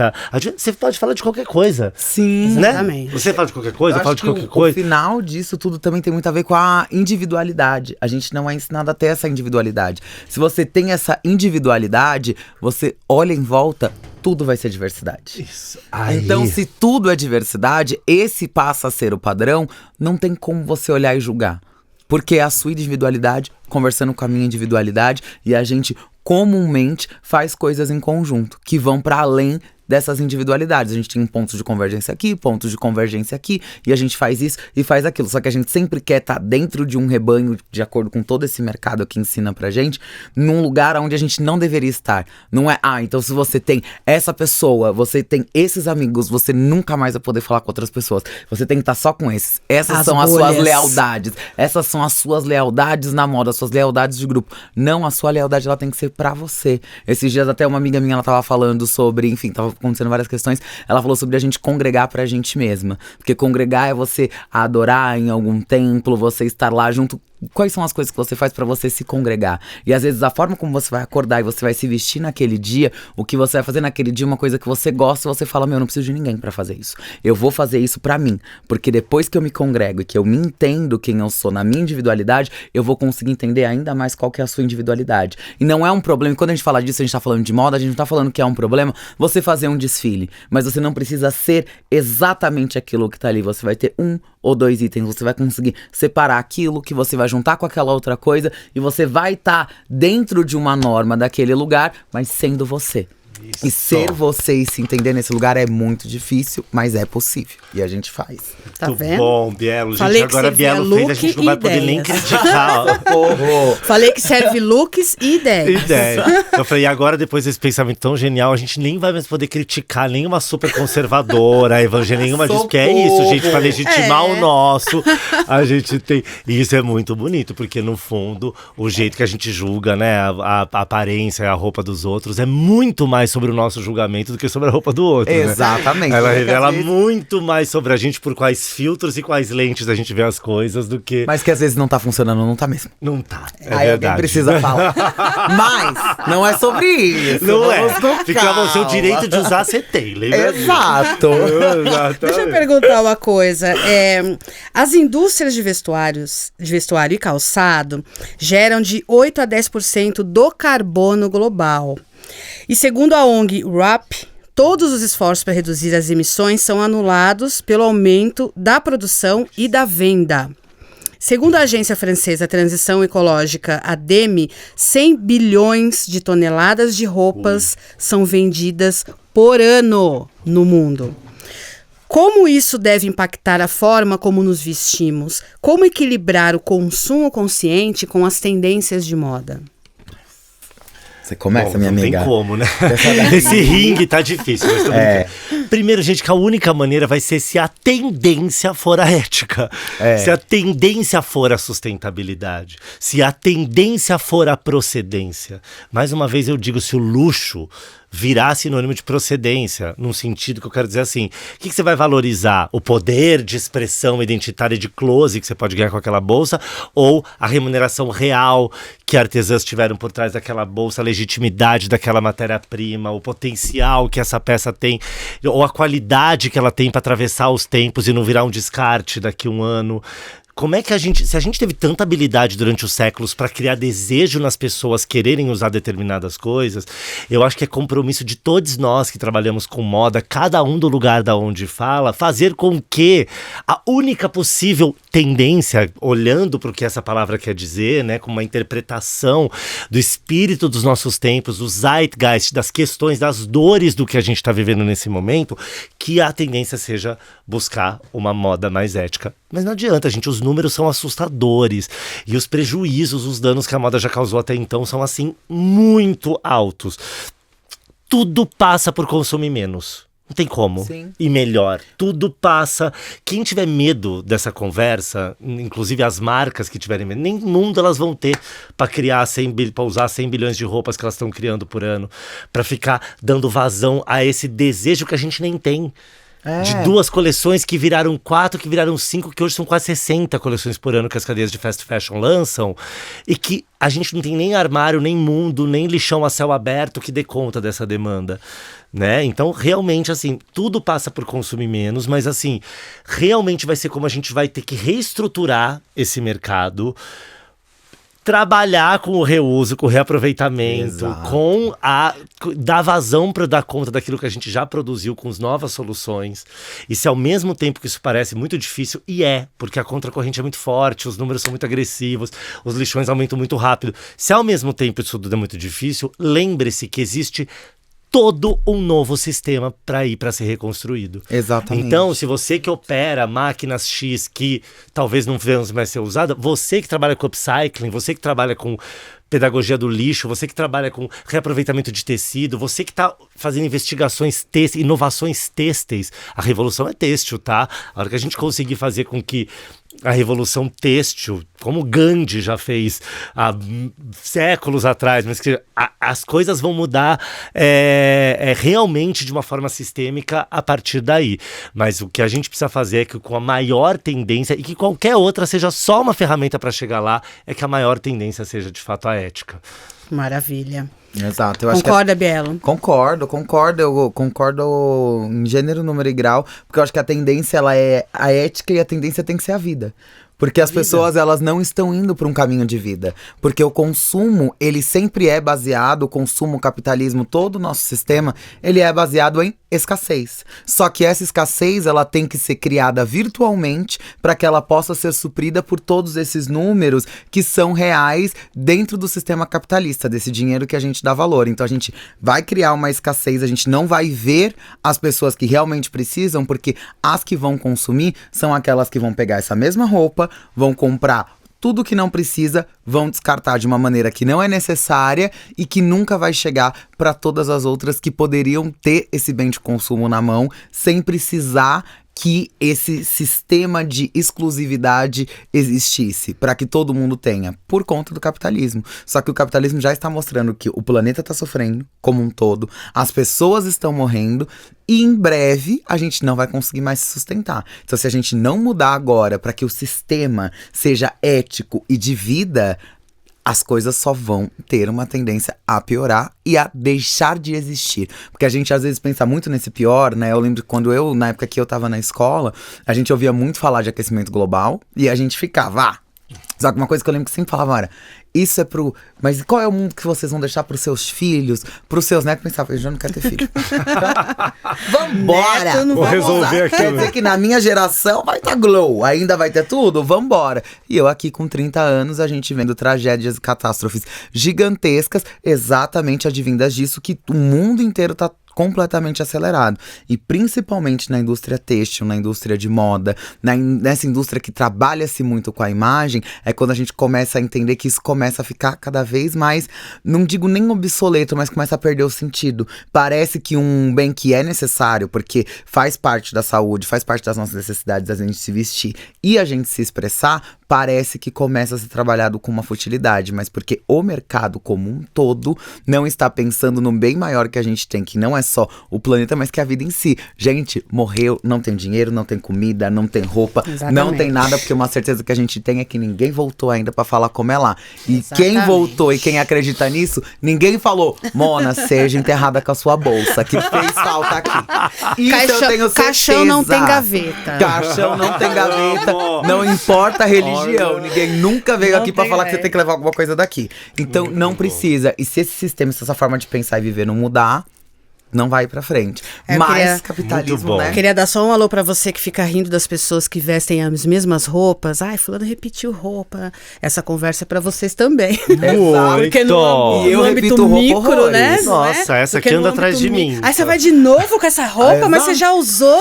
você pode falar de qualquer coisa.
Sim,
né?
Exatamente.
Você fala de qualquer coisa, fala de qualquer
O
coisa.
final disso tudo também tem muito a ver com a individualidade. A gente não é ensinado a ter essa individualidade. Se você tem essa individualidade, você olha em volta, tudo vai ser diversidade.
Isso.
Então, se tudo é diversidade, esse passa a ser o padrão, não tem como você olhar e julgar. Porque é a sua individualidade conversando com a minha individualidade, e a gente comumente faz coisas em conjunto que vão para além dessas individualidades. A gente tem pontos de convergência aqui, pontos de convergência aqui, e a gente faz isso e faz aquilo. Só que a gente sempre quer estar dentro de um rebanho, de acordo com todo esse mercado que ensina pra gente, num lugar onde a gente não deveria estar. Não é, então se você tem essa pessoa, você tem esses amigos, você nunca mais vai poder falar com outras pessoas. Você tem que estar só com esses. Essas são as suas lealdades. Essas são as suas lealdades na moda, as suas lealdades de grupo. Não, a sua lealdade, ela tem que ser pra você. Esses dias até uma amiga minha, ela tava falando sobre, enfim, tava acontecendo várias questões. Ela falou sobre a gente congregar pra gente mesma. Porque congregar é você adorar em algum templo, você estar lá junto. Quais são as coisas que você faz pra você se congregar? E às vezes a forma como você vai acordar e você vai se vestir naquele dia, o que você vai fazer naquele dia, uma coisa que você gosta, você fala, eu não preciso de ninguém pra fazer isso. Eu vou fazer isso pra mim. Porque depois que eu me congrego e que eu me entendo quem eu sou na minha individualidade, eu vou conseguir entender ainda mais qual que é a sua individualidade. E não é um problema, e quando a gente fala disso, a gente tá falando de moda, a gente não tá falando que é um problema você fazer um desfile. Mas você não precisa ser exatamente aquilo que tá ali. Você vai ter 1 ou 2 itens, você vai conseguir separar aquilo que você vai juntar com aquela outra coisa e você vai estar dentro de uma norma daquele lugar, mas sendo você. Isso. E ser você e se entender nesse lugar é muito difícil, mas é possível. E a gente faz.
Tá
muito
vendo?
Bom, Bielo.
Falei
gente, agora Bielo fez, a gente não vai poder nem criticar.
Falei que serve looks e ideias.
Eu falei, e agora, depois desse pensamento tão genial, a gente nem vai mais poder criticar nenhuma super conservadora, evangélica, nenhuma disso, porque é isso, gente, pra legitimar o nosso, a gente tem. E isso é muito bonito, porque no fundo, o jeito que a gente julga, né, a aparência, a roupa dos outros, é muito mais sobre o nosso julgamento do que sobre a roupa do outro.
Exatamente.
Né? Ela revela muito mais sobre a gente por quais filtros e quais lentes a gente vê as coisas do que.
Mas que às vezes não tá funcionando, não tá mesmo.
Não tá. É
aí
verdade.
Alguém precisa falar. Mas não é sobre isso.
Não é. Fica ao seu direito de usar, você tem, lembra?
Exato.
Deixa eu perguntar uma coisa. As indústrias de vestuário e calçado geram de 8 a 10% do carbono global. E segundo a ONG WRAP, todos os esforços para reduzir as emissões são anulados pelo aumento da produção e da venda. Segundo a agência francesa Transição Ecológica, a DEME, 100 bilhões de toneladas de roupas são vendidas por ano no mundo. Como isso deve impactar a forma como nos vestimos? Como equilibrar o consumo consciente com as tendências de moda?
Você começa, minha amiga.
Não tem como, né? Esse ringue tá difícil, mas tô brincando. Primeiro, gente, que a única maneira vai ser se a tendência for a ética. Se a tendência for a sustentabilidade. Se a tendência for a procedência. Mais uma vez eu digo, se o luxo virar sinônimo de procedência, num sentido que eu quero dizer assim, o que você vai valorizar? O poder de expressão identitária de close que você pode ganhar com aquela bolsa, ou a remuneração real que artesãs tiveram por trás daquela bolsa, a legitimidade daquela matéria-prima, o potencial que essa peça tem, ou a qualidade que ela tem para atravessar os tempos e não virar um descarte daqui a um ano. Como é que se a gente teve tanta habilidade durante os séculos para criar desejo nas pessoas quererem usar determinadas coisas, eu acho que é compromisso de todos nós que trabalhamos com moda, cada um do lugar da onde fala, fazer com que a única possível tendência, olhando para o que essa palavra quer dizer, né, com uma interpretação do espírito dos nossos tempos, do zeitgeist, das questões, das dores do que a gente está vivendo nesse momento, que a tendência seja buscar uma moda mais ética. Mas não adianta, gente, os números são assustadores e os prejuízos, os danos que a moda já causou até então são, assim, muito altos. Tudo passa por consumir menos. Não tem como.
Sim.
E melhor. Tudo passa. Quem tiver medo dessa conversa, inclusive as marcas que tiverem medo, nem mundo elas vão ter para usar 100 bilhões de roupas que elas estão criando por ano, para ficar dando vazão a esse desejo que a gente nem tem. De 2 coleções que viraram 4, que viraram 5, que hoje são quase 60 coleções por ano que as cadeias de fast fashion lançam, e que a gente não tem nem armário, nem mundo, nem lixão a céu aberto que dê conta dessa demanda, né? Então, realmente, assim, tudo passa por consumir menos, mas, assim, realmente vai ser como a gente vai ter que reestruturar esse mercado, trabalhar com o reuso, com o reaproveitamento, com dar vazão para dar conta daquilo que a gente já produziu com as novas soluções. E se ao mesmo tempo que isso parece muito difícil, e porque a contracorrente é muito forte, os números são muito agressivos, os lixões aumentam muito rápido. Se ao mesmo tempo isso tudo é muito difícil, lembre-se que existe todo um novo sistema para ser reconstruído.
Exatamente.
Então, se você que opera máquinas X que talvez não venham mais ser usada, você que trabalha com upcycling, você que trabalha com pedagogia do lixo, você que trabalha com reaproveitamento de tecido, você que está fazendo investigações inovações têxteis, a revolução é têxtil, tá? A hora que a gente conseguir fazer com que a revolução têxtil, como Gandhi já fez há séculos atrás, mas que as coisas vão mudar realmente de uma forma sistêmica a partir daí. Mas o que a gente precisa fazer é que com a maior tendência, e que qualquer outra seja só uma ferramenta para chegar lá, é que a maior tendência seja de fato a ética.
Maravilha.
Exato. Eu
Concorda, Bielo?
Concordo. Eu concordo em gênero, número e grau, porque eu acho que a tendência, ela é a ética, e a tendência tem que ser a vida. Porque as pessoas, elas não estão indo para um caminho de vida. Porque o consumo, ele sempre é baseado, o consumo, o capitalismo, todo o nosso sistema, ele é baseado em escassez. Só que essa escassez, ela tem que ser criada virtualmente para que ela possa ser suprida por todos esses números que são reais dentro do sistema capitalista, desse dinheiro que a gente dá valor. Então a gente vai criar uma escassez, a gente não vai ver as pessoas que realmente precisam, porque as que vão consumir são aquelas que vão pegar essa mesma roupa, vão comprar tudo que não precisa, vão descartar de uma maneira que não é necessária e que nunca vai chegar para todas as outras que poderiam ter esse bem de consumo na mão sem precisar que esse sistema de exclusividade existisse, para que todo mundo tenha, por conta do capitalismo. Só que o capitalismo já está mostrando que o planeta está sofrendo como um todo, as pessoas estão morrendo e em breve a gente não vai conseguir mais se sustentar. Então, se a gente não mudar agora para que o sistema seja ético e de vida, as coisas só vão ter uma tendência a piorar e a deixar de existir. Porque a gente às vezes pensa muito nesse pior, né? Eu lembro que quando na época que eu tava na escola, a gente ouvia muito falar de aquecimento global e a gente ficava, só que uma coisa que eu lembro que sempre falava era, isso é pro... Mas qual é o mundo que vocês vão deixar pros seus filhos, pros seus netos? Eu pensava, eu já não quero ter filho. Vambora!
Vou resolver aqui.
Quer dizer que na minha geração vai estar glow, ainda vai ter tudo? Vambora! E eu aqui com 30 anos, a gente vendo tragédias e catástrofes gigantescas, exatamente advindas disso, que o mundo inteiro tá completamente acelerado. E principalmente na indústria têxtil, na indústria de moda, nessa indústria que trabalha-se muito com a imagem, é quando a gente começa a entender que isso começa a ficar cada vez mais, não digo nem obsoleto, mas começa a perder o sentido. Parece que um bem que é necessário, porque faz parte da saúde, faz parte das nossas necessidades, a gente se vestir e a gente se expressar, parece que começa a ser trabalhado com uma futilidade, mas porque o mercado como um todo não está pensando no bem maior que a gente tem, que não é só o planeta, mas que a vida em si. Gente, morreu, não tem dinheiro, não tem comida, não tem roupa, não tem nada, porque uma certeza que a gente tem é que ninguém voltou ainda pra falar como é lá. E quem voltou e quem acredita nisso, ninguém falou, Mona, seja enterrada com a sua bolsa, que fez falta aqui. Isso eu tenho certeza.
Caixão não tem gaveta.
Caixão não tem gaveta, não importa a religião. Ninguém nunca veio aqui pra falar que você tem que levar alguma coisa daqui. Então não precisa. E se esse sistema, se essa forma de pensar e viver não mudar, não vai pra frente. Mas capitalismo, né?
Queria dar só um alô pra você que fica rindo das pessoas que vestem as mesmas roupas. Ai, fulano repetiu roupa. Essa conversa é pra vocês também.
Exato.
Porque no âmbito micro, né?
Nossa, essa aqui anda atrás de mim.
Aí você vai de novo com essa roupa, mas você já usou.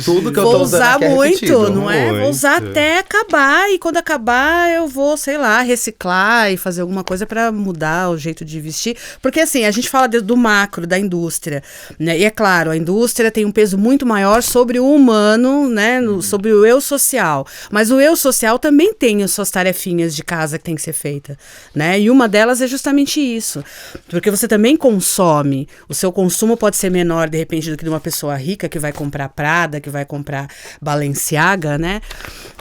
Tudo que eu
vou
tô usando
usar
aqui é
muito,
repetido.
não é? Vou usar até acabar. E quando acabar, eu vou, sei lá, reciclar e fazer alguma coisa pra mudar o jeito de vestir. Porque assim, a gente fala do macro, da indústria. Né? E é claro, a indústria tem um peso muito maior sobre o humano, né? Sobre o eu social. Mas o eu social também tem as suas tarefinhas de casa que tem que ser feita, né? E uma delas é justamente isso. Porque você também consome. O seu consumo pode ser menor, de repente, do que de uma pessoa rica que vai comprar Prada, que vai comprar Balenciaga, né?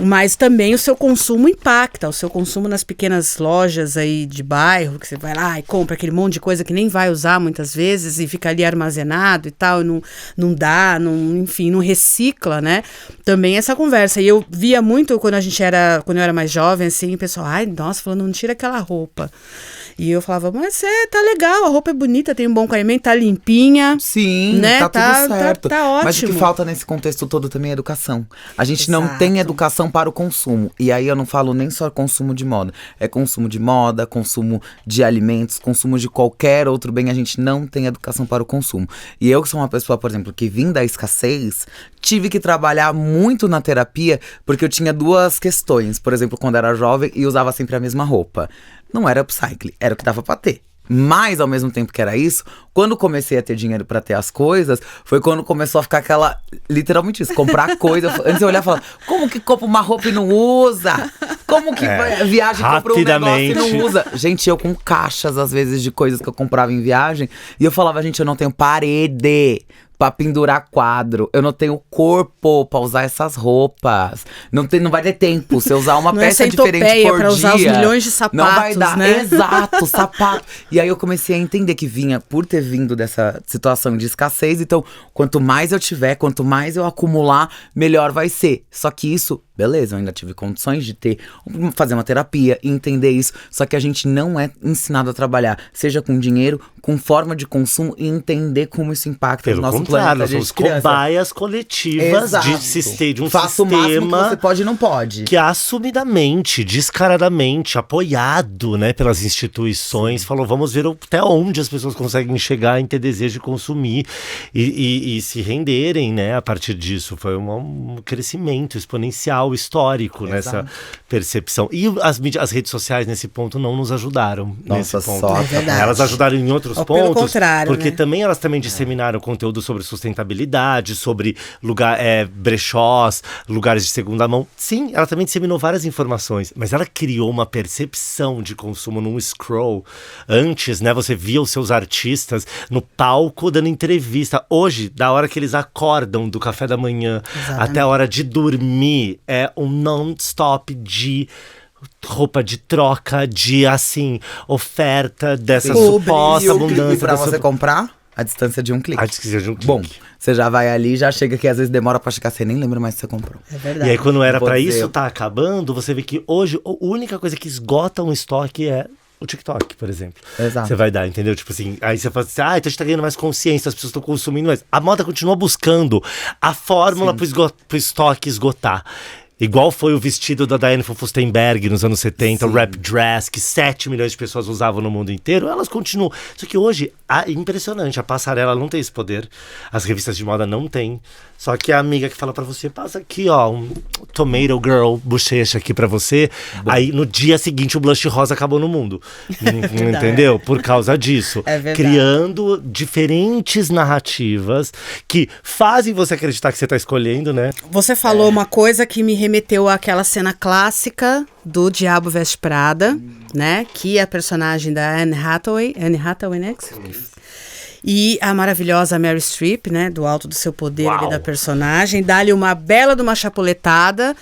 Mas também o seu consumo impacta. O seu consumo nas pequenas lojas aí de bairro, que você vai lá e compra aquele monte de coisa que nem vai usar muitas vezes e fica ali armazenado e tal, e não dá, enfim, não recicla, né? Também essa conversa. E eu via muito quando eu era mais jovem, assim, o pessoal, ai, nossa, falando, não tira aquela roupa. E eu falava, mas tá legal, a roupa é bonita, tem um bom caimento, tá limpinha.
Sim,
né?
tá tudo certo.
Tá ótimo.
Mas o que falta nesse contexto todo também é educação. A gente não tem educação para o consumo. E aí eu não falo nem só consumo de moda. É consumo de moda, consumo de alimentos, consumo de qualquer outro bem. A gente não tem educação para o consumo. E eu que sou uma pessoa, por exemplo, que vim da escassez, tive que trabalhar muito na terapia, porque eu tinha duas questões. Por exemplo, quando era jovem e usava sempre a mesma roupa. Não era upcycle, era o que dava pra ter. Mas, ao mesmo tempo que era isso, quando comecei a ter dinheiro pra ter as coisas, foi quando começou a ficar aquela… Literalmente isso, comprar coisa. Antes eu olhava e falava, como que compra uma roupa e não usa? Como que viagem compra um negócio e não usa? Gente, eu com caixas, às vezes, de coisas que eu comprava em viagem. E eu falava, gente, eu não tenho parede pra pendurar quadro. Eu não tenho corpo pra usar essas roupas. Não vai ter tempo. Se eu usar uma peça diferente por
pra
dia,
usar os milhões de sapatos,
não vai dar.
Né?
Exato, sapato. E aí eu comecei a entender que vinha por ter vindo dessa situação de escassez. Então, quanto mais eu tiver, quanto mais eu acumular, melhor vai ser. Só que isso… Beleza, eu ainda tive condições de fazer uma terapia e entender isso. Só que a gente não é ensinado a trabalhar, seja com dinheiro, com forma de consumo e entender como isso impacta no nosso planeta.
Nós somos cobaias coletivas de um sistema.
Faça o máximo que você pode e não pode.
Que assumidamente, descaradamente, apoiado, né, pelas instituições, falou, vamos ver até onde as pessoas conseguem chegar em ter desejo de consumir e se renderem, né, a partir disso. Foi um crescimento exponencial histórico nessa percepção. E as redes sociais nesse ponto não nos ajudaram.
Nossa,
nesse ponto.
só.
Elas ajudaram em outros pontos.
Pelo contrário,
porque
né?
também elas também disseminaram conteúdo sobre sustentabilidade, sobre brechós, lugares de segunda mão. Sim, ela também disseminou várias informações, mas ela criou uma percepção de consumo num scroll. Antes, né, você via os seus artistas no palco dando entrevista. Hoje, da hora que eles acordam do café da manhã até a hora de dormir, é um non-stop de roupa de troca, de assim, oferta dessa suposta abundância.
E pra você comprar, a distância de um clique.
A distância de um clique.
Bom, você já vai ali, já chega que às vezes demora pra chegar, você nem lembra mais que você comprou.
É verdade.
E aí quando era pra isso tá acabando, você vê que hoje a única coisa que esgota um estoque é o TikTok, por exemplo.
Exato.
Você vai dar, entendeu? Tipo assim, aí você fala assim, então a gente tá ganhando mais consciência, as pessoas estão consumindo mais. A moda continua buscando a fórmula pro estoque esgotar. Igual foi o vestido da Diane von Furstenberg nos anos 70, o wrap dress, que 7 milhões de pessoas usavam no mundo inteiro, elas continuam. Só que hoje, é impressionante, a passarela não tem esse poder, as revistas de moda não têm. Só que a amiga que fala pra você, passa aqui, ó, um Tomato Girl bochecha aqui pra você. Bom. Aí no dia seguinte o blush rosa acabou no mundo. Entendeu? Por causa disso.
É verdade.
Criando diferentes narrativas que fazem você acreditar que você tá escolhendo, né?
Você falou uma coisa que me remeteu àquela cena clássica do Diabo Veste Prada, né? Que é a personagem da Anne Hathaway, né? E a maravilhosa Meryl Streep, né? Do alto do seu poder ali da personagem. Dá-lhe uma bela de uma chapuletada,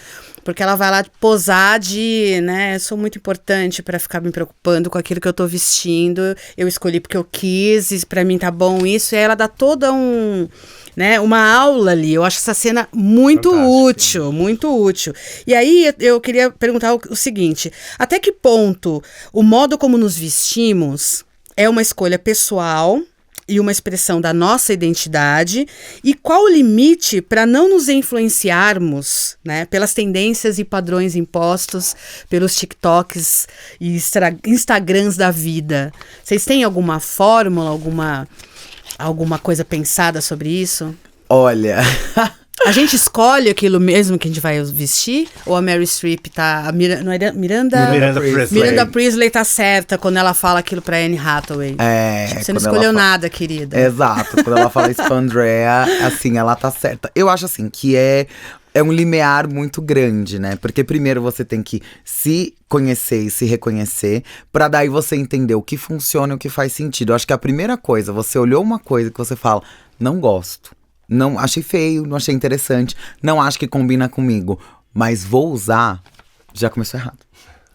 porque ela vai lá posar de, né? Sou muito importante pra ficar me preocupando com aquilo que eu tô vestindo. Eu escolhi porque eu quis, e pra mim tá bom isso. E aí ela dá toda uma aula ali. Eu acho essa cena muito útil, muito útil. E aí eu queria perguntar o seguinte: até que ponto o modo como nos vestimos é uma escolha pessoal e uma expressão da nossa identidade, e qual o limite para não nos influenciarmos, né, pelas tendências e padrões impostos pelos TikToks e Instagrams da vida? Vocês têm alguma fórmula, alguma coisa pensada sobre isso?
Olha…
A gente escolhe aquilo mesmo que a gente vai vestir? Ou a Meryl Streep tá… Miranda Priestley tá certa quando ela fala aquilo pra Anne Hathaway? Você não escolheu nada, querida.
Exato. Quando ela fala isso pra Andrea, assim, ela tá certa. Eu acho assim, que é um limiar muito grande, né? Porque primeiro você tem que se conhecer e se reconhecer, pra daí você entender o que funciona e o que faz sentido. Eu acho que a primeira coisa, você olhou uma coisa que você fala, não gosto. Não achei feio, não achei interessante, não acho que combina comigo, mas vou usar, já começou errado.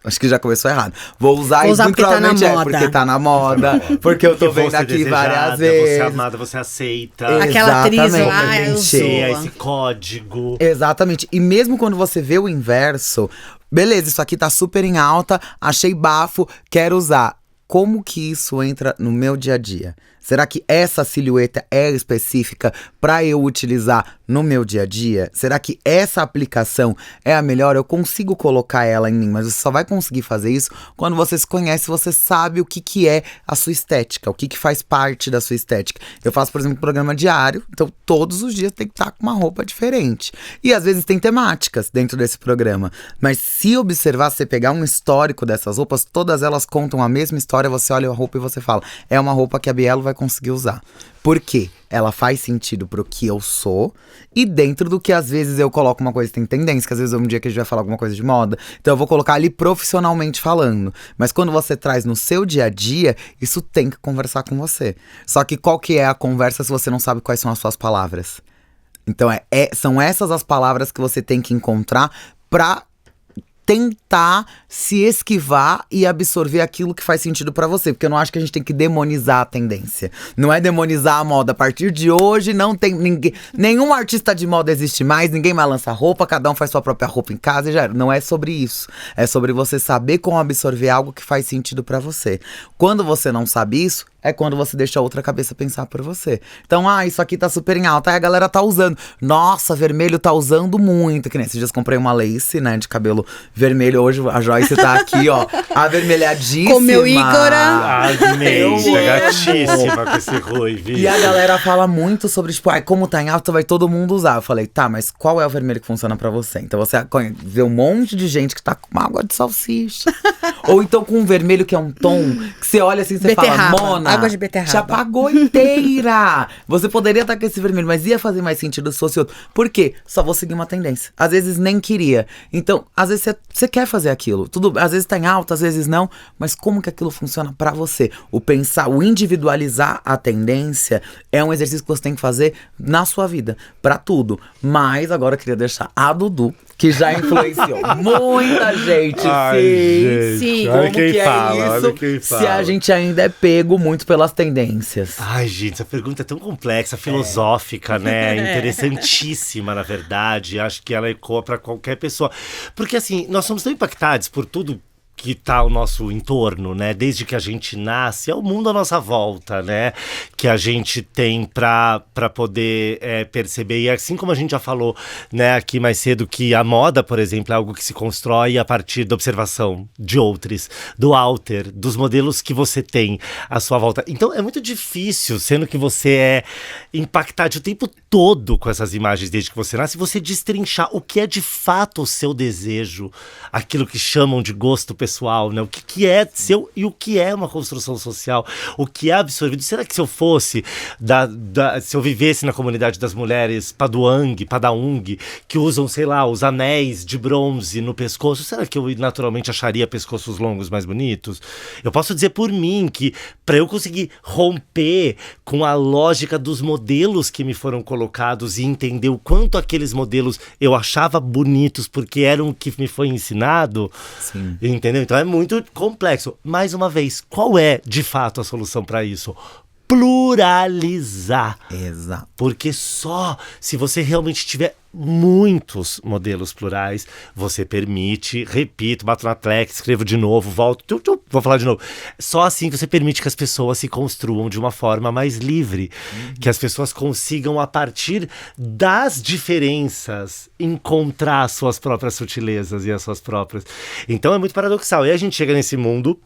Acho que já começou errado. Vou usar e muito provavelmente porque tá na moda, porque eu tô vendo aqui várias vezes.
Você é amada, você aceita.
Aquela atriz lá,
esse código.
Exatamente. E mesmo quando você vê o inverso, beleza, isso aqui tá super em alta, achei bafo, quero usar. Como que isso entra no meu dia a dia? Será que essa silhueta é específica para eu utilizar no meu dia a dia? Será que essa aplicação é a melhor? Eu consigo colocar ela em mim, mas você só vai conseguir fazer isso quando você se conhece, você sabe o que é a sua estética, o que faz parte da sua estética. Eu faço, por exemplo, um programa diário, então todos os dias tem que estar com uma roupa diferente. E às vezes tem temáticas dentro desse programa, mas se observar, se você pegar um histórico dessas roupas, todas elas contam a mesma história, você olha a roupa e você fala, é uma roupa que a Bielo vai conseguir usar. Por quê? Ela faz sentido pro que eu sou e dentro do que às vezes eu coloco uma coisa que tem tendência, que às vezes é um dia que a gente vai falar alguma coisa de moda, então eu vou colocar ali profissionalmente falando. Mas quando você traz no seu dia a dia, isso tem que conversar com você. Só que qual que é a conversa se você não sabe quais são as suas palavras? Então são essas as palavras que você tem que encontrar pra tentar se esquivar e absorver aquilo que faz sentido pra você. Porque eu não acho que a gente tem que demonizar a tendência. Não é demonizar a moda. A partir de hoje não tem ninguém, nenhum artista de moda existe mais, ninguém mais lança roupa, cada um faz sua própria roupa em casa e já era. Não é sobre isso. É sobre você saber como absorver algo que faz sentido pra você. Quando você não sabe isso, é quando você deixa a outra cabeça pensar por você. Então, isso aqui tá super em alta, aí a galera tá usando. Nossa, vermelho tá usando muito. Que nem esses dias comprei uma lace, né, de cabelo vermelho. Hoje a Joyce tá aqui, ó, avermelhadíssima.
Com meu Ícora.
Amei, gatíssima com esse ruivo.
E a galera fala muito sobre, tipo, como tá em alta, vai todo mundo usar. Eu falei, tá, mas qual é o vermelho que funciona pra você? Então você vê um monte de gente que tá com uma água de salsicha. Ou então com um vermelho que é um tom, que você olha assim e você fala, Mona,
água de beterraba.
te apagou inteira. Você poderia estar com esse vermelho, mas ia fazer mais sentido se fosse outro. Por quê? Só vou seguir uma tendência. Às vezes nem queria. Então, às vezes você quer fazer aquilo. Tudo, às vezes tá em alta, às vezes não. Mas como que aquilo funciona pra você? O pensar, o individualizar a tendência é um exercício que você tem que fazer na sua vida. Pra tudo. Mas agora eu queria deixar a Dudu, que já influenciou muita gente.
Sim.
Olha quem
que
fala,
é isso
olha quem fala.
se a gente ainda é pego muito pelas tendências?
Ai, gente, essa pergunta é tão complexa, filosófica, né? Interessantíssima, na verdade. Acho que ela ecoa pra qualquer pessoa. Porque, assim, nós somos tão impactados por tudo que tá ao nosso entorno, né? Desde que a gente nasce, é o mundo à nossa volta, né? Que a gente tem pra poder perceber. E assim como a gente já falou, né, aqui mais cedo, que a moda, por exemplo, é algo que se constrói a partir da observação de outros, do outer, dos modelos que você tem à sua volta. Então é muito difícil, sendo que você é impactado o tempo todo com essas imagens desde que você nasce, você destrinchar o que é de fato o seu desejo, aquilo que chamam de gosto pessoal, né? O que é seu e o que é uma construção social, o que é absorvido. Será que se eu fosse, se eu vivesse na comunidade das mulheres Padaung, que usam, sei lá, os anéis de bronze no pescoço, será que eu naturalmente acharia pescoços longos mais bonitos? Eu posso dizer por mim que para eu conseguir romper com a lógica dos modelos que me foram colocados e entender o quanto aqueles modelos eu achava bonitos porque eram o que me foi ensinado,
Sim.
Entendeu? Então é muito complexo. Mais uma vez, qual é de fato a solução para isso? Pluralizar.
Exato.
Porque só se você realmente tiver muitos modelos plurais, você permite, repito, bato na tecla, escrevo de novo, volto, vou falar de novo. Só assim você permite que as pessoas se construam de uma forma mais livre, que as pessoas consigam, a partir das diferenças, encontrar as suas próprias sutilezas e as suas próprias. Então é muito paradoxal. E a gente chega nesse mundo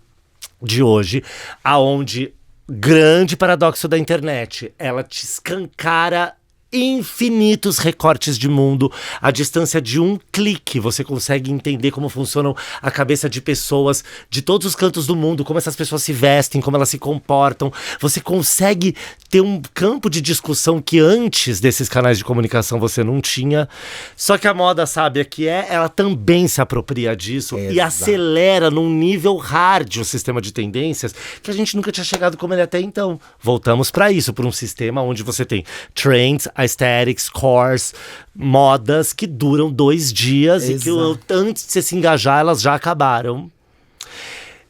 de hoje, aonde grande paradoxo da internet, ela te escancara infinitos recortes de mundo. A distância de um clique você consegue entender como funcionam a cabeça de pessoas de todos os cantos do mundo, como essas pessoas se vestem, como elas se comportam. Você consegue ter um campo de discussão que antes desses canais de comunicação você não tinha. Só que a moda sábia que ela também se apropria disso. Exato. E acelera num nível hard o sistema de tendências que a gente nunca tinha chegado como ele até então. Voltamos para isso, para um sistema onde você tem trends, aesthetics, cores, modas que duram 2 dias. Exato. E que antes de você se engajar, elas já acabaram.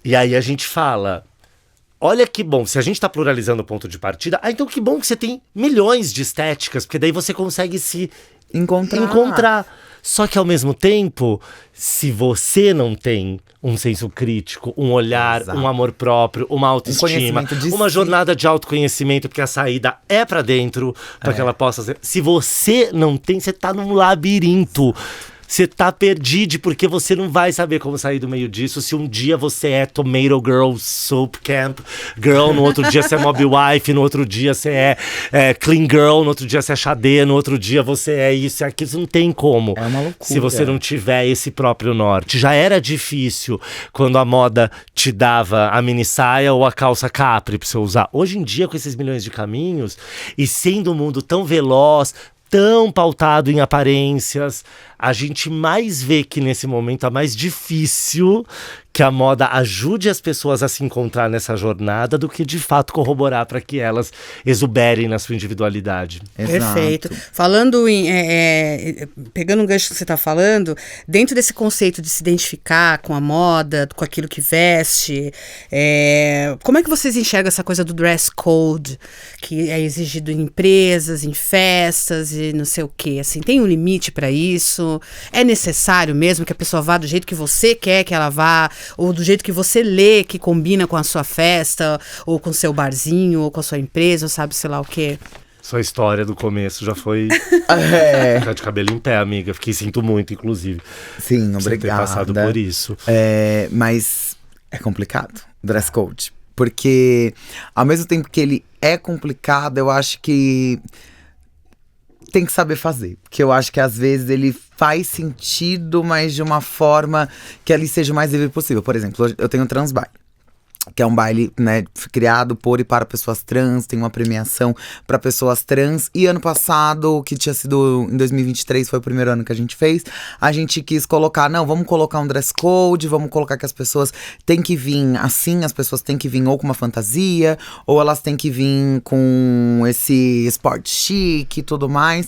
E aí a gente fala, olha que bom, se a gente tá pluralizando o ponto de partida, então que bom que você tem milhões de estéticas, porque daí você consegue se encontrar. Só que ao mesmo tempo, se você não tem um senso crítico, um olhar, um amor próprio, uma autoestima, uma jornada de autoconhecimento, porque a saída é pra dentro, pra que ela possa ser. Se você não tem, você tá num labirinto. Você tá perdido porque você não vai saber como sair do meio disso. Se um dia você é Tomato Girl, Soap Camp Girl, no outro dia você é Mob Wife, no outro dia você é Clean Girl, no outro dia você é Xadê, no outro dia você é isso e aquilo. Isso não tem como.
É uma loucura.
Se você não tiver esse próprio norte. Já era difícil quando a moda te dava a mini saia ou a calça capri pra você usar. Hoje em dia, com esses milhões de caminhos, e sendo um mundo tão veloz, tão pautado em aparências, a gente mais vê que nesse momento é mais difícil que a moda ajude as pessoas a se encontrar nessa jornada do que de fato corroborar para que elas exuberem na sua individualidade.
Perfeito. Falando em pegando um gancho que você está falando, dentro desse conceito de se identificar com a moda, com aquilo que veste, como é que vocês enxergam essa coisa do dress code que é exigido em empresas, em festas e não sei o quê? Assim, tem um limite para isso? É necessário mesmo que a pessoa vá do jeito que você quer que ela vá, ou do jeito que você lê que combina com a sua festa, ou com o seu barzinho, ou com a sua empresa, ou sabe, sei lá o quê?
Sua história do começo já foi ficar de cabelo em pé, amiga. Sinto muito, inclusive.
Sim, obrigada.
Você ter passado por isso.
Mas é complicado, dress code. Porque ao mesmo tempo que ele é complicado, eu acho que tem que saber fazer. Porque eu acho que às vezes ele faz sentido, mas de uma forma que ali seja o mais livre possível. Por exemplo, eu tenho um Transbaile, que é um baile, né, criado por e para pessoas trans, tem uma premiação para pessoas trans. E ano passado, que tinha sido em 2023, foi o primeiro ano que a gente fez, a gente quis colocar, não, vamos colocar um dress code, vamos colocar que as pessoas têm que vir assim, as pessoas têm que vir ou com uma fantasia, ou elas têm que vir com esse sport chic e tudo mais.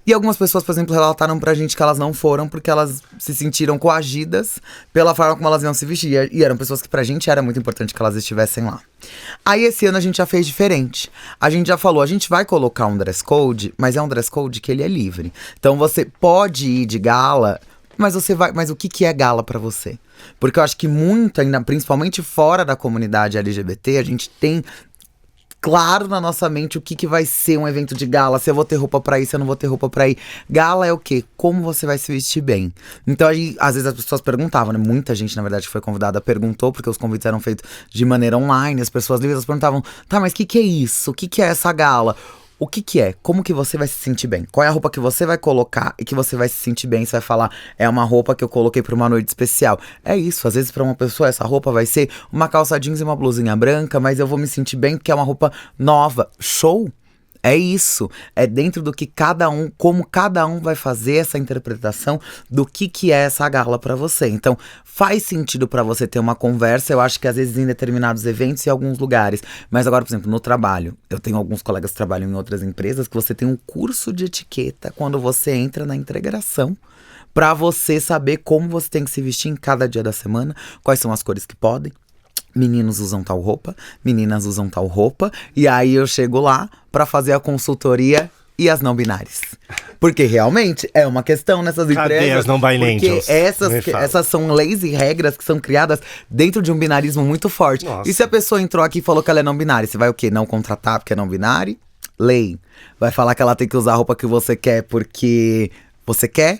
E algumas pessoas, por exemplo, relataram pra gente que elas não foram porque elas se sentiram coagidas pela forma como elas iam se vestir. E eram pessoas que pra gente era muito importante que elas estivessem lá. Aí esse ano a gente já fez diferente. A gente já falou, a gente vai colocar um dress code, mas é um dress code que ele é livre. Então você pode ir de gala, mas você vai. Mas o que é gala pra você? Porque eu acho que muito, ainda, principalmente fora da comunidade LGBT, a gente tem claro na nossa mente o que vai ser um evento de gala, se eu vou ter roupa pra ir, se eu não vou ter roupa pra ir. Gala é o quê? Como você vai se vestir bem. Então, aí, às vezes as pessoas perguntavam, né? Muita gente, na verdade, que foi convidada perguntou, porque os convites eram feitos de maneira online, as pessoas livres, elas perguntavam, tá, mas o que é isso? O que é essa gala? O que é? Como que você vai se sentir bem? Qual é a roupa que você vai colocar e que você vai se sentir bem? Você vai falar, é uma roupa que eu coloquei pra uma noite especial. É isso, às vezes pra uma pessoa essa roupa vai ser uma calça jeans e uma blusinha branca, mas eu vou me sentir bem porque é uma roupa nova. Show! É isso, é dentro do que cada um, como cada um vai fazer essa interpretação do que é essa gala pra você. Então, faz sentido pra você ter uma conversa, eu acho que às vezes em determinados eventos e alguns lugares. Mas agora, por exemplo, no trabalho, eu tenho alguns colegas que trabalham em outras empresas que você tem um curso de etiqueta quando você entra na integração, pra você saber como você tem que se vestir em cada dia da semana, quais são as cores que podem. Meninos usam tal roupa, meninas usam tal roupa. E aí eu chego lá pra fazer a consultoria e as não binárias. Porque realmente é uma questão nessas empresas.
Cadê as não binarians?
Porque essas são leis e regras que são criadas dentro de um binarismo muito forte.
Nossa.
E se a pessoa entrou aqui e falou que ela é não binária, você vai o quê? Não contratar porque é não binária? Lei. Vai falar que ela tem que usar a roupa que você quer porque você quer?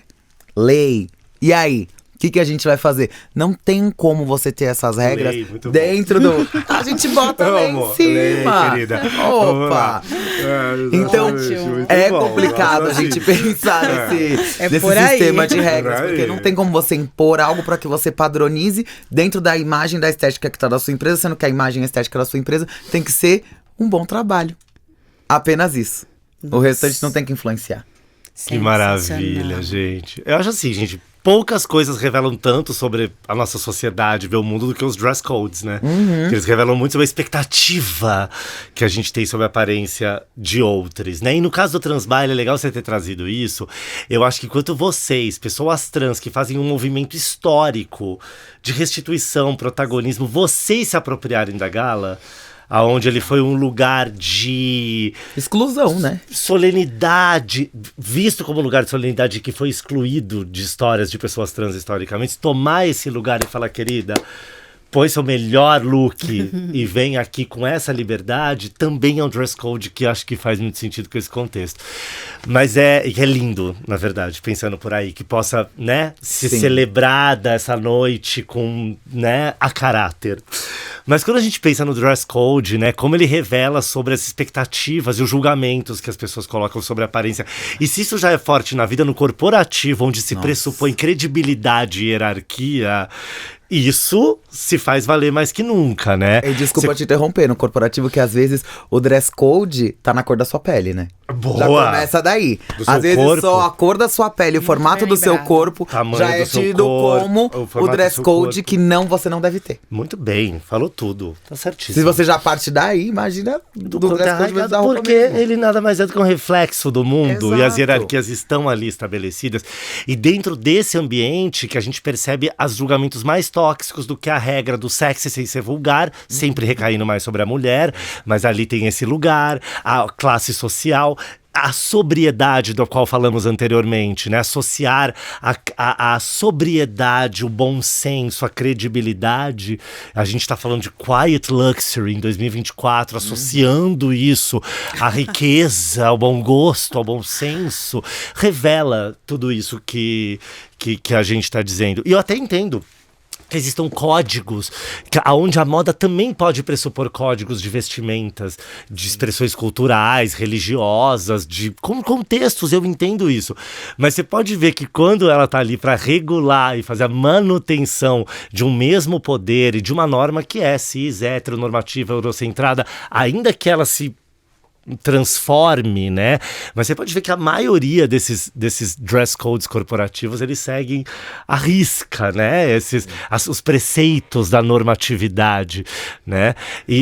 Lei. E aí? O que a gente vai fazer? Não tem como você ter essas regras dentro do... A gente bota lá em cima.
Querida.
Opa! Então, é complicado a gente pensar nesse sistema de regras. Porque não tem como você impor algo para que você padronize dentro da imagem da estética que tá da sua empresa, sendo que a imagem estética da sua empresa tem que ser um bom trabalho. Apenas isso. O restante não tem que influenciar.
Que maravilha, gente. Eu acho assim, gente, poucas coisas revelam tanto sobre a nossa sociedade, ver o mundo, do que os dress codes, né? Que eles revelam muito sobre a expectativa que a gente tem sobre a aparência de outros, né? E no caso do Transbaile, é legal você ter trazido isso. Eu acho que enquanto vocês, pessoas trans que fazem um movimento histórico de restituição, protagonismo, vocês se apropriarem da gala, aonde ele foi um lugar de
exclusão, né?
Solenidade, visto como lugar de solenidade que foi excluído de histórias de pessoas trans historicamente, tomar esse lugar e falar, querida, põe seu melhor look e vem aqui com essa liberdade, também é um dress code que acho que faz muito sentido com esse contexto. Mas é lindo, na verdade, pensando por aí, que possa, né, ser celebrada essa noite com, né, a caráter. Mas quando a gente pensa no dress code, né, como ele revela sobre as expectativas e os julgamentos que as pessoas colocam sobre a aparência, e se isso já é forte na vida no corporativo, onde se pressupõe credibilidade e hierarquia, isso se faz valer mais que nunca, né?
E desculpa te interromper, no corporativo que às vezes o dress code tá na cor da sua pele, né?
Boa!
Já começa daí. Às vezes
corpo.
Só a cor da sua pele, o formato do seu corpo já é tido como o dress code que você não deve ter.
Muito bem, falou tudo. Tá certíssimo.
Se você já parte daí, imagina do dress code da roupa
porque
mesmo.
ele nada mais é do que um reflexo do mundo.
Exato.
E as hierarquias estão ali estabelecidas. E dentro desse ambiente que a gente percebe os julgamentos mais tóxicos do que a regra do sexy sem ser vulgar, sempre recaindo mais sobre a mulher, mas ali tem esse lugar, a classe social, a sobriedade do qual falamos anteriormente, né? Associar a sobriedade, o bom senso, a credibilidade. A gente tá falando de quiet luxury em 2024, associando isso à riqueza, ao bom gosto, ao bom senso. Revela tudo isso que a gente tá dizendo. E eu até entendo que existam códigos, onde a moda também pode pressupor códigos de vestimentas, de expressões culturais, religiosas, de contextos, eu entendo isso. Mas você pode ver que quando ela tá ali para regular e fazer a manutenção de um mesmo poder e de uma norma que é cis, heteronormativa, eurocentrada, ainda que ela se transforme, né? Mas você pode ver que a maioria desses dress codes corporativos, eles seguem à risca, né? Os preceitos da normatividade, né?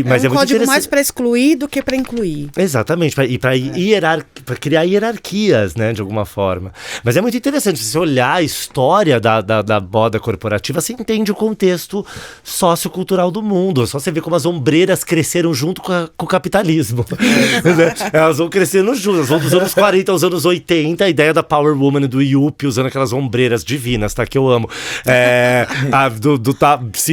Mas
é um código mais para excluir do que para incluir.
Exatamente, para criar hierarquias, né? De alguma forma. Mas é muito interessante, se você olhar a história da moda corporativa, você entende o contexto sociocultural do mundo. É só você ver como as ombreiras cresceram junto com o capitalismo. Elas vão crescendo juntas, elas vão dos anos 40 aos anos 80, a ideia da Power Woman do Yuppie usando aquelas ombreiras divinas, tá? Que eu amo.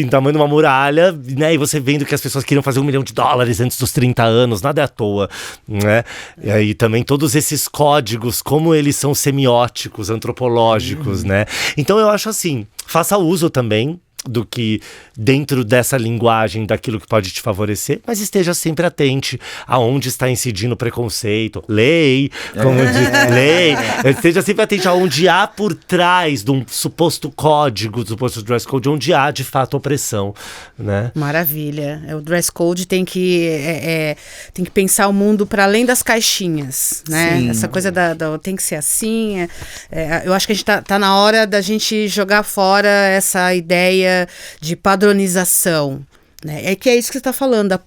Tamanho de uma muralha, né? E você vendo que as pessoas queriam fazer $1 milhão antes dos 30 anos, nada é à toa, né? E aí também todos esses códigos, como eles são semióticos, antropológicos, né? Então eu acho assim, faça uso também do que dentro dessa linguagem, daquilo que pode te favorecer, mas esteja sempre atente aonde está incidindo o preconceito. Lei, como diz, lei. Esteja sempre atente aonde há por trás de um suposto código, do suposto dress code, onde há de fato opressão, né?
Maravilha. O dress code tem que pensar o mundo para além das caixinhas, né? Sim. Essa coisa tem que ser assim. Eu acho que a gente tá na hora da gente jogar fora essa ideia de padronização, né? É que é isso que você está falando,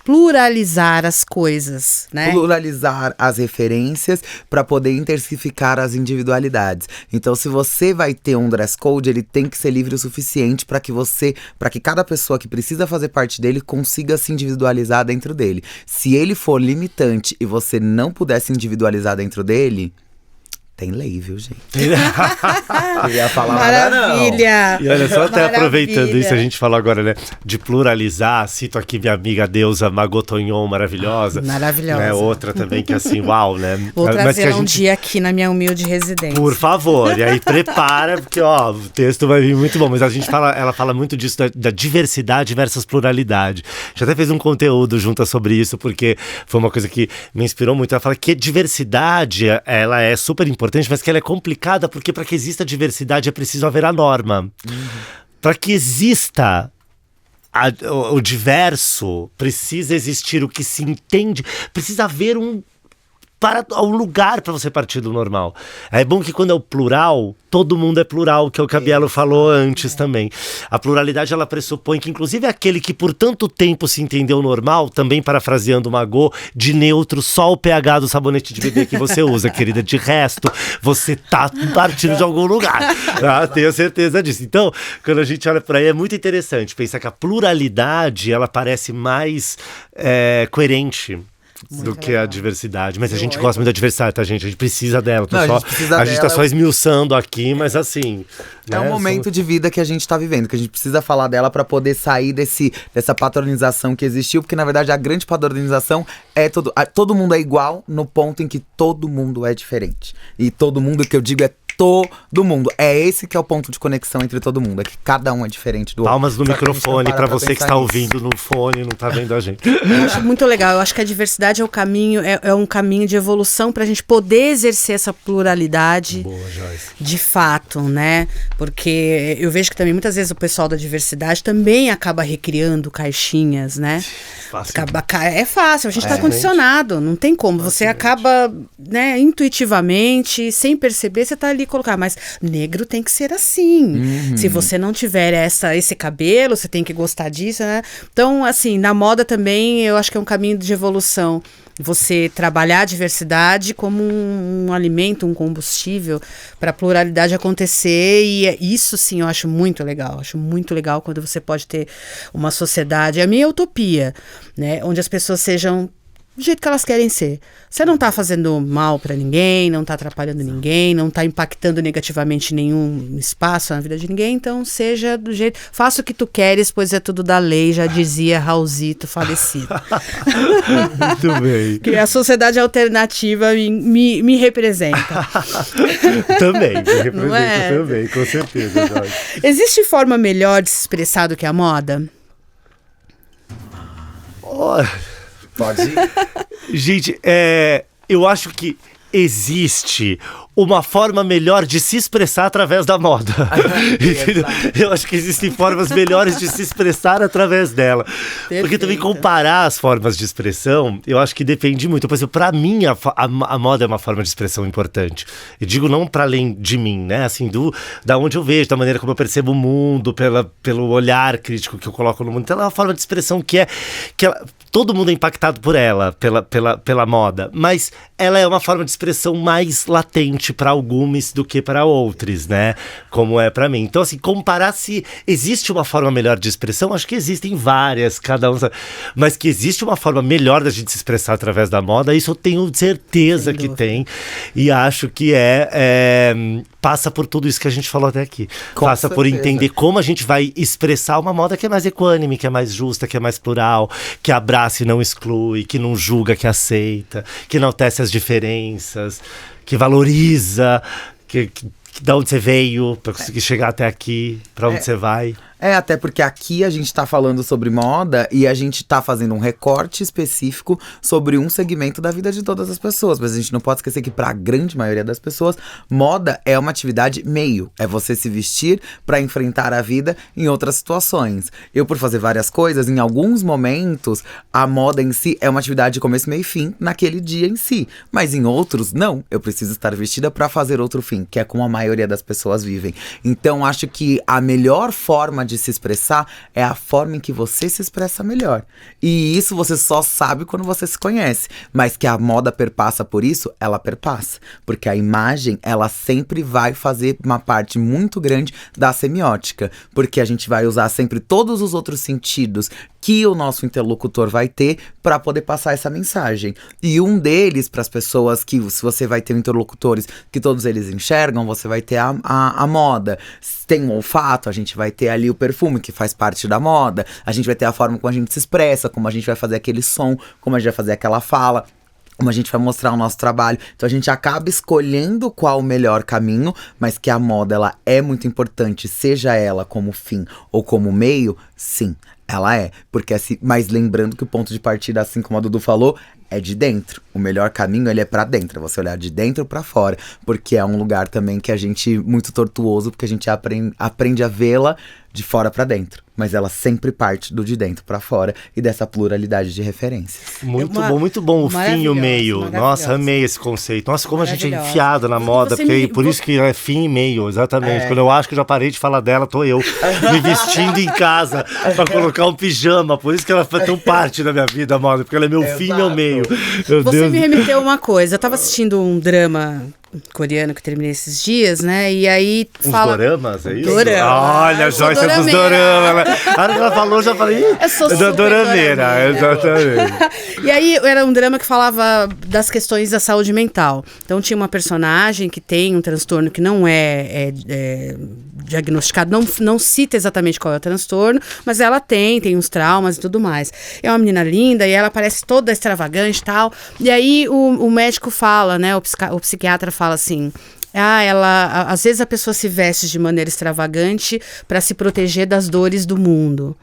pluralizar as coisas, né?
Pluralizar as referências para poder intensificar as individualidades. Então, se você vai ter um dress code, ele tem que ser livre o suficiente para que cada pessoa que precisa fazer parte dele consiga se individualizar dentro dele. Se ele for limitante e você não puder se individualizar dentro dele, tem lei, viu, gente?
Eu ia falar maravilha!
E olha, só até aproveitando isso, a gente falou agora, né? De pluralizar, cito aqui minha amiga deusa Magotonhon, maravilhosa.
Maravilhosa.
Né? Outra também que assim, uau, né?
Vou trazer ela um dia aqui na minha humilde residência.
Por favor, e aí prepara, porque ó, o texto vai vir muito bom. Mas ela fala muito disso, da diversidade versus pluralidade. Já até fez um conteúdo junto sobre isso, porque foi uma coisa que me inspirou muito. Ela fala que diversidade, ela é super importante, mas que ela é complicada porque para que exista diversidade é preciso haver a norma. Para que exista o diverso, precisa existir o que se entende, precisa haver para um lugar para você partir do normal. É bom que quando é o plural, todo mundo é plural, que é o que a Bielo falou antes também. A pluralidade, ela pressupõe que, inclusive, aquele que por tanto tempo se entendeu normal, também parafraseando Margot, de neutro, só o pH do sabonete de bebê que você usa, querida. De resto, você tá partindo de algum lugar. Tá? Tenho certeza disso. Então, quando a gente olha por aí, é muito interessante pensar que a pluralidade, ela parece mais coerente do que a diversidade. Mas a gente gosta muito da diversidade, tá, gente? A gente precisa dela. A gente tá só esmiuçando aqui, mas assim...
É um momento de vida que a gente tá vivendo, que a gente precisa falar dela pra poder sair dessa padronização que existiu, porque na verdade a grande padronização é todo mundo é igual no ponto em que todo mundo é diferente. E todo mundo que eu digo é todo mundo. É esse que é o ponto de conexão entre todo mundo. É que cada um é diferente do outro.
Palmas no microfone pra você que está ouvindo no fone, não tá vendo a gente.
Eu acho muito legal. Eu acho que a diversidade é o caminho, é um caminho de evolução pra gente poder exercer essa pluralidade.
Boa, Joyce.
De fato, né? Porque eu vejo que também muitas vezes o pessoal da diversidade também acaba recriando caixinhas, né?
Fácil.
É fácil, a gente tá condicionado, não tem como. Você acaba, né, intuitivamente, sem perceber, você tá ali colocar, mas negro tem que ser assim. Se você não tiver esse cabelo, você tem que gostar disso, né? Então, assim, na moda também, eu acho que é um caminho de evolução. Você trabalhar a diversidade como um alimento, um combustível para a pluralidade acontecer, e isso sim eu acho muito legal. Acho muito legal quando você pode ter uma sociedade, é a minha utopia, né, onde as pessoas sejam do jeito que elas querem ser. Você não tá fazendo mal para ninguém, não tá atrapalhando ninguém, não tá impactando negativamente nenhum espaço na vida de ninguém, então seja do jeito... Faça o que tu queres, pois é tudo da lei, já dizia Raulzito falecido.
Muito bem.
Que a sociedade alternativa me representa.
Também, me representa também, com certeza, Jorge.
Existe forma melhor de se expressar do que a moda?
Pode ir?
Gente, eu acho que existe uma forma melhor de se expressar através da moda. Eu acho que existem formas melhores de se expressar através dela. Perfeito. Porque também comparar as formas de expressão, eu acho que depende muito. Por exemplo, pra mim, a moda é uma forma de expressão importante. Eu digo não para além de mim, né? Assim, da onde eu vejo, da maneira como eu percebo o mundo, pelo olhar crítico que eu coloco no mundo. Então, ela é uma forma de expressão que todo mundo é impactado por ela, pela moda. Mas ela é uma forma de expressão mais latente para alguns do que para outros, né? Como é para mim. Então, assim, comparar se existe uma forma melhor de expressão, acho que existem várias, cada um sabe. Mas que existe uma forma melhor da gente se expressar através da moda, isso eu tenho certeza que tem. E acho que passa por tudo isso que a gente falou até aqui. Passa por entender como a gente vai expressar uma moda que é mais equânime, que é mais justa, que é mais plural, que abraça e não exclui, que não julga, que aceita, que enaltece as diferenças, que valoriza, que da onde você veio, para conseguir chegar até aqui, para onde você vai.
Até porque aqui a gente tá falando sobre moda e a gente tá fazendo um recorte específico sobre um segmento da vida de todas as pessoas. Mas a gente não pode esquecer que pra grande maioria das pessoas, moda é uma atividade meio. É você se vestir pra enfrentar a vida em outras situações. Eu, por fazer várias coisas, em alguns momentos, a moda em si é uma atividade de começo, meio e fim naquele dia em si. Mas em outros, não. Eu preciso estar vestida pra fazer outro fim, que é como a maioria das pessoas vivem. Então, acho que a melhor forma de se expressar é a forma em que você se expressa melhor. E isso você só sabe quando você se conhece. Mas que a moda perpassa por isso, ela perpassa. Porque a imagem, ela sempre vai fazer uma parte muito grande da semiótica. Porque a gente vai usar sempre todos os outros sentidos que o nosso interlocutor vai ter para poder passar essa mensagem. E um deles, para as pessoas que, se você vai ter interlocutores que todos eles enxergam, você vai ter a moda. Tem um olfato, a gente vai ter ali o perfume, que faz parte da moda. A gente vai ter a forma como a gente se expressa, como a gente vai fazer aquele som, como a gente vai fazer aquela fala, como a gente vai mostrar o nosso trabalho. Então a gente acaba escolhendo qual o melhor caminho, mas que a moda, ela é muito importante, seja ela como fim ou como meio, sim, ela é. Porque mas lembrando que o ponto de partida, assim como a Dudu falou, é de dentro. O melhor caminho, ele é pra dentro, é você olhar de dentro pra fora, porque é um lugar também que a gente, muito tortuoso, porque a gente aprende a vê-la de fora pra dentro. Mas ela sempre parte do de dentro pra fora e dessa pluralidade de referências.
Muito bom o fim e o meio. Nossa, amei esse conceito. Nossa, como a gente é enfiado na moda, por isso que é fim e meio, exatamente. Quando eu acho que eu já parei de falar dela, tô eu me vestindo em casa pra colocar um pijama. Por isso que ela foi tão parte da minha vida, a moda, porque ela é meu fim e meu meio. Meu
Você
Deus.
me remeteu uma coisa. Eu tava assistindo um drama coreano que eu terminei esses dias, né? E aí fala...
Uns doramas, é isso?
Dorama.
Olha, a Joyce é dos doramas. A hora que ela falou, já falei...
Eu sou super
dorameira, exatamente.
E aí era um drama que falava das questões da saúde mental. Então tinha uma personagem que tem um transtorno que não é diagnosticado, não cita exatamente qual é o transtorno, mas ela tem uns traumas e tudo mais. É uma menina linda e ela parece toda extravagante e tal. E aí o médico fala, né, o psiquiatra fala assim... às vezes a pessoa se veste de maneira extravagante para se proteger das dores do mundo.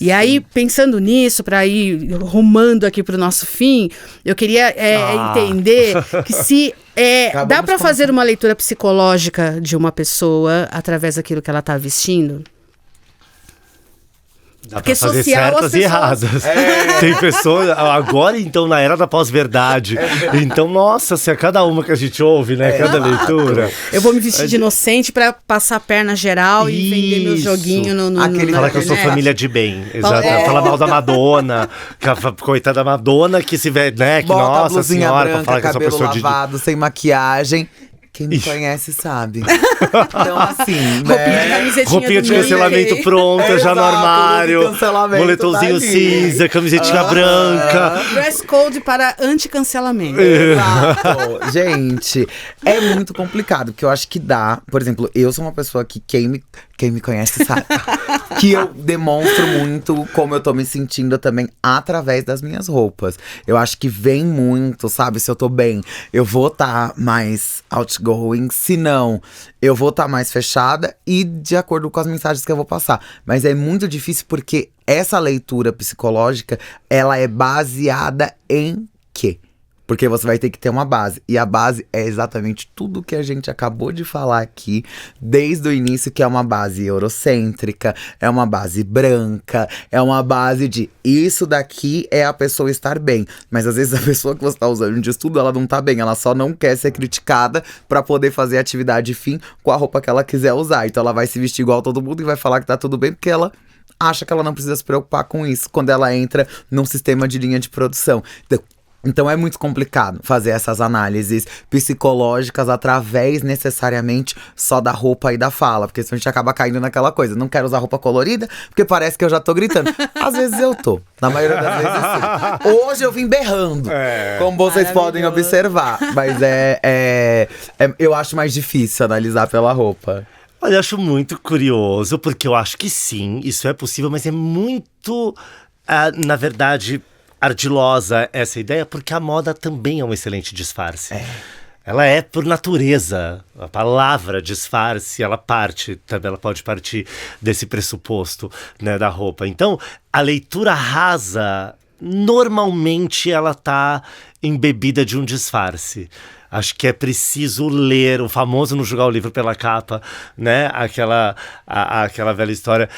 E aí, pensando nisso, para ir rumando aqui para o nosso fim, eu queria entender que se dá para fazer uma leitura psicológica de uma pessoa através daquilo que ela está vestindo.
Dá pra fazer certas e erradas. Tem pessoas, agora então, na era da pós-verdade. Então, nossa, se a cada uma que a gente ouve, né? Cada leitura.
Eu vou me vestir de inocente pra passar a perna geral e vender meu joguinho no
Fala que eu sou família de bem. Exato. Fala mal da Madonna. Coitada da Madonna que se vê, né? Que
bota
nossa
a blusinha
senhora,
branca,
pra falar que eu sou
cabelo
pessoa
lavado, sem maquiagem. Quem me conhece sabe. Então, assim,
roupinha de cancelamento pronta, já no armário. Moletomzinho cinza, camisetinha branca.
Dress code para anti-cancelamento.
Exato. Gente, é muito complicado, porque eu acho que dá. Por exemplo, eu sou uma pessoa que quem me conhece sabe. Que eu demonstro muito como eu tô me sentindo também através das minhas roupas. Eu acho que vem muito, sabe? Se eu tô bem, eu vou estar mais outgoing. Se não, eu vou estar mais fechada e de acordo com as mensagens que eu vou passar. Mas é muito difícil porque essa leitura psicológica, ela é baseada em quê? Porque você vai ter que ter uma base. E a base é exatamente tudo que a gente acabou de falar aqui, desde o início, que é uma base eurocêntrica, é uma base branca, é uma base de isso daqui é a pessoa estar bem. Mas às vezes a pessoa que você está usando de estudo, ela não tá bem, ela só não quer ser criticada pra poder fazer a atividade fim com a roupa que ela quiser usar. Então ela vai se vestir igual a todo mundo e vai falar que tá tudo bem, porque ela acha que ela não precisa se preocupar com isso quando ela entra num sistema de linha de produção. Então é muito complicado fazer essas análises psicológicas através necessariamente só da roupa e da fala. Porque senão a gente acaba caindo naquela coisa. Não quero usar roupa colorida porque parece que eu já tô gritando. Às vezes eu tô. Na maioria das vezes sim. Hoje eu vim berrando. Como vocês podem observar. Mas eu acho mais difícil analisar pela roupa.
Olha, eu acho muito curioso, porque eu acho que sim, isso é possível, mas é muito, na verdade, ardilosa essa ideia, porque a moda também é um excelente disfarce. Ela é por natureza, a palavra disfarce, ela pode partir desse pressuposto, né, da roupa. Então, a leitura rasa, normalmente ela tá embebida de um disfarce. Acho que é preciso ler, o famoso não julgar o livro pela capa, né? Aquela velha história.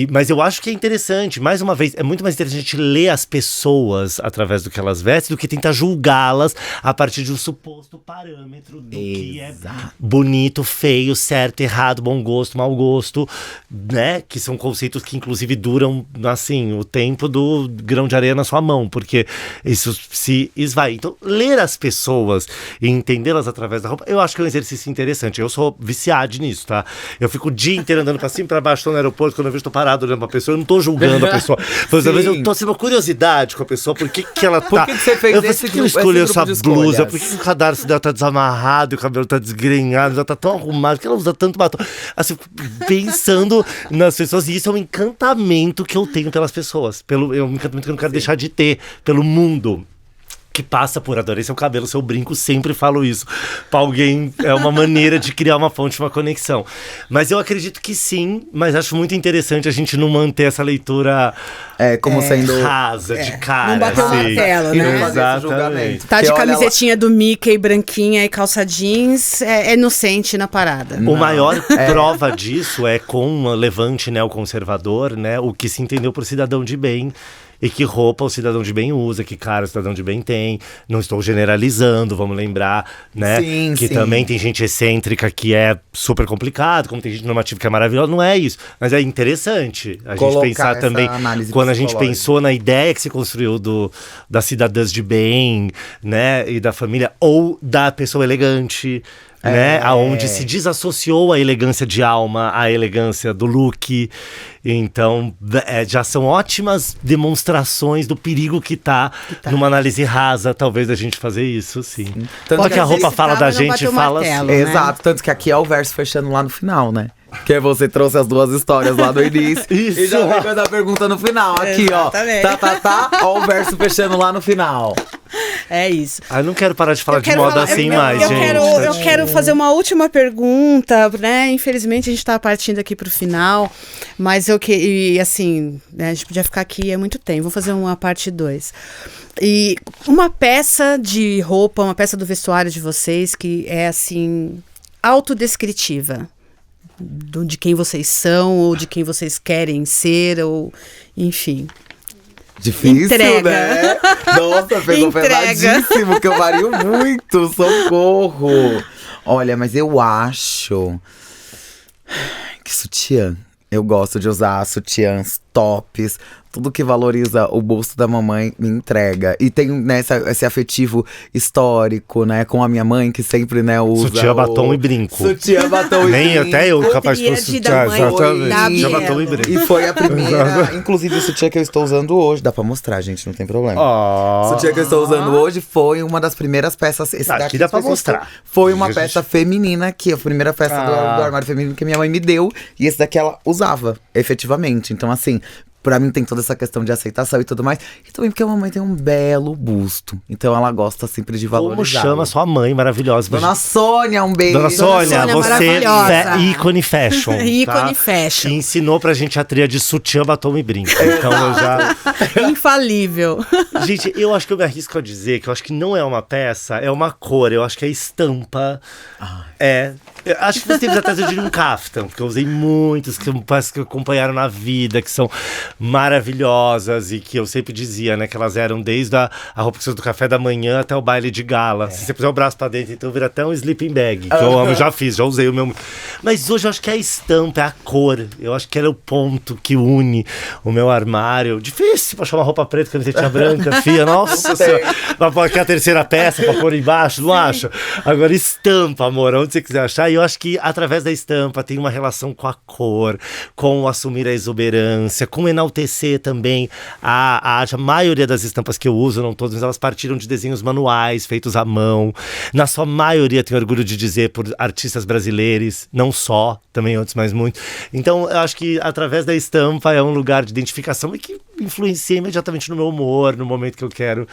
Mas eu acho que é interessante, mais uma vez, é muito mais interessante ler as pessoas através do que elas vestem do que tentar julgá-las a partir de um suposto parâmetro do que é bonito, feio, certo, errado, bom gosto, mau gosto, né? Que são conceitos que inclusive duram, assim, o tempo do grão de areia na sua mão, porque isso se esvai. Então, ler as pessoas e entendê-las através da roupa, eu acho que é um exercício interessante. Eu sou viciado nisso, tá? Eu fico o dia inteiro andando pra cima e pra baixo, tô no aeroporto, quando eu vejo, tô parado olhando pra pessoa, eu não tô julgando a pessoa. Mas às vezes eu tô assim, uma curiosidade com a pessoa, por que ela tá...
Por que você fez
esse grupo, escolheu essa blusa? Por que o cadarço dela tá desamarrado e o cabelo tá desgrenhado, ela tá tão arrumada, por que ela usa tanto batom? Assim, pensando nas pessoas, e isso é um encantamento que eu tenho pelas pessoas. É um encantamento que eu não quero deixar de ter pelo mundo. que passa por adorei seu cabelo, seu brinco, sempre falo isso. Pra alguém, é uma maneira de criar uma fonte, uma conexão. Mas eu acredito que sim, mas acho muito interessante a gente não manter essa leitura
como sendo
rasa, de cara.
Não bater o martelo,
e
né?
não fazer esse julgamento.
Tá de
Porque
camisetinha do Mickey, branquinha e calça jeans, é inocente na parada.
O maior prova disso é com o Levante, né, o conservador, né, o que se entendeu por cidadão de bem. E que roupa o cidadão de bem usa, que cara o cidadão de bem tem. Não estou generalizando, vamos lembrar, né? Que também tem gente excêntrica que é super complicado, como tem gente normativa que é maravilhosa. Não é isso, mas é interessante a gente pensar também. Quando a gente pensou na ideia que se construiu das cidadãs de bem, né? E da família, ou da pessoa elegante, né? Aonde se desassociou a elegância de alma, a elegância do look. Então, já são ótimas demonstrações do perigo que tá numa análise rasa, talvez, a gente fazer isso, sim. Tanto que a roupa fala da gente, fala
martelo,
assim.
né?
Exato, tanto que aqui é o verso fechando lá no final, né? Que você trouxe as duas histórias lá no início.
Isso.
E já vem com a pergunta no final. Aqui,
exatamente.
ó. Ó o verso fechando lá no final.
É isso.
Eu não quero parar de falar de moda assim mais, gente.
Eu quero fazer uma última pergunta, né? Infelizmente a gente tá partindo aqui pro final, mas assim, né, a gente podia ficar aqui há muito tempo. Vou fazer uma parte 2. E uma peça de roupa, uma peça do vestuário de vocês que é assim autodescritiva. De quem vocês são, ou de quem vocês querem ser, ou enfim.
Difícil,
Entrega.
né? Nossa, pegou pesadíssimo, que eu vario muito, socorro. Olha, mas eu acho que sutiã. Eu gosto de usar sutiãs, tops, tudo que valoriza o busto da mamãe me entrega. E tem, né, esse afetivo histórico, né, com a minha mãe, que sempre, né, usa
sutiã, batom e brinco.
Sutiã, batom e
Nem
brinco.
até eu capaz de pôr sutiã.
Sutiã,
batom e brinco.
E foi a primeira, inclusive o sutiã que eu estou usando hoje. Dá pra mostrar, gente, não tem problema. O sutiã que eu estou usando hoje foi uma das primeiras peças. Esse
aqui dá pra mostrar.
Foi uma peça feminina, que a primeira peça do armário feminino que minha mãe me deu. E esse daqui ela usava, efetivamente. Então, assim, pra mim tem toda essa questão de aceitação e tudo mais. E também porque a mamãe tem um belo busto. Então ela gosta sempre de valorizar.
Como chama sua mãe maravilhosa?
Dona Sônia, um beijo.
Dona Sônia, você é ícone fashion.
Ícone fashion.
Que ensinou pra gente a trilha de sutiã, batom e brinco. Então eu já...
Infalível.
Gente, eu acho que eu me arrisco a dizer que eu acho que não é uma peça, é uma cor. Eu acho que a estampa eu acho que você teve até de um kaftan, porque eu usei muitos que acompanharam na vida, que são maravilhosas e que eu sempre dizia, né, que elas eram desde a roupa que você usa do café da manhã até o baile de gala. Se você puser o braço pra dentro, então vira até um sleeping bag, que eu amo, já fiz, já usei o meu. Mas hoje eu acho que é a estampa, é a cor. Eu acho que ela é o ponto que une o meu armário. Difícil pra achar uma roupa preta, camisetinha branca, fia, nossa senhora. Pra pôr aqui a terceira peça, pra pôr embaixo, não acha? Agora estampa, amor, onde você quiser achar. E eu acho que através da estampa tem uma relação com a cor, com o assumir a exuberância, com enaltecer também a maioria das estampas que eu uso, não todas, mas elas partiram de desenhos manuais, feitos à mão. Na sua maioria, tenho orgulho de dizer, por artistas brasileiros, não só, também outros, mas muito. Então, eu acho que através da estampa é um lugar de identificação e que influencia imediatamente no meu humor, no momento que eu quero.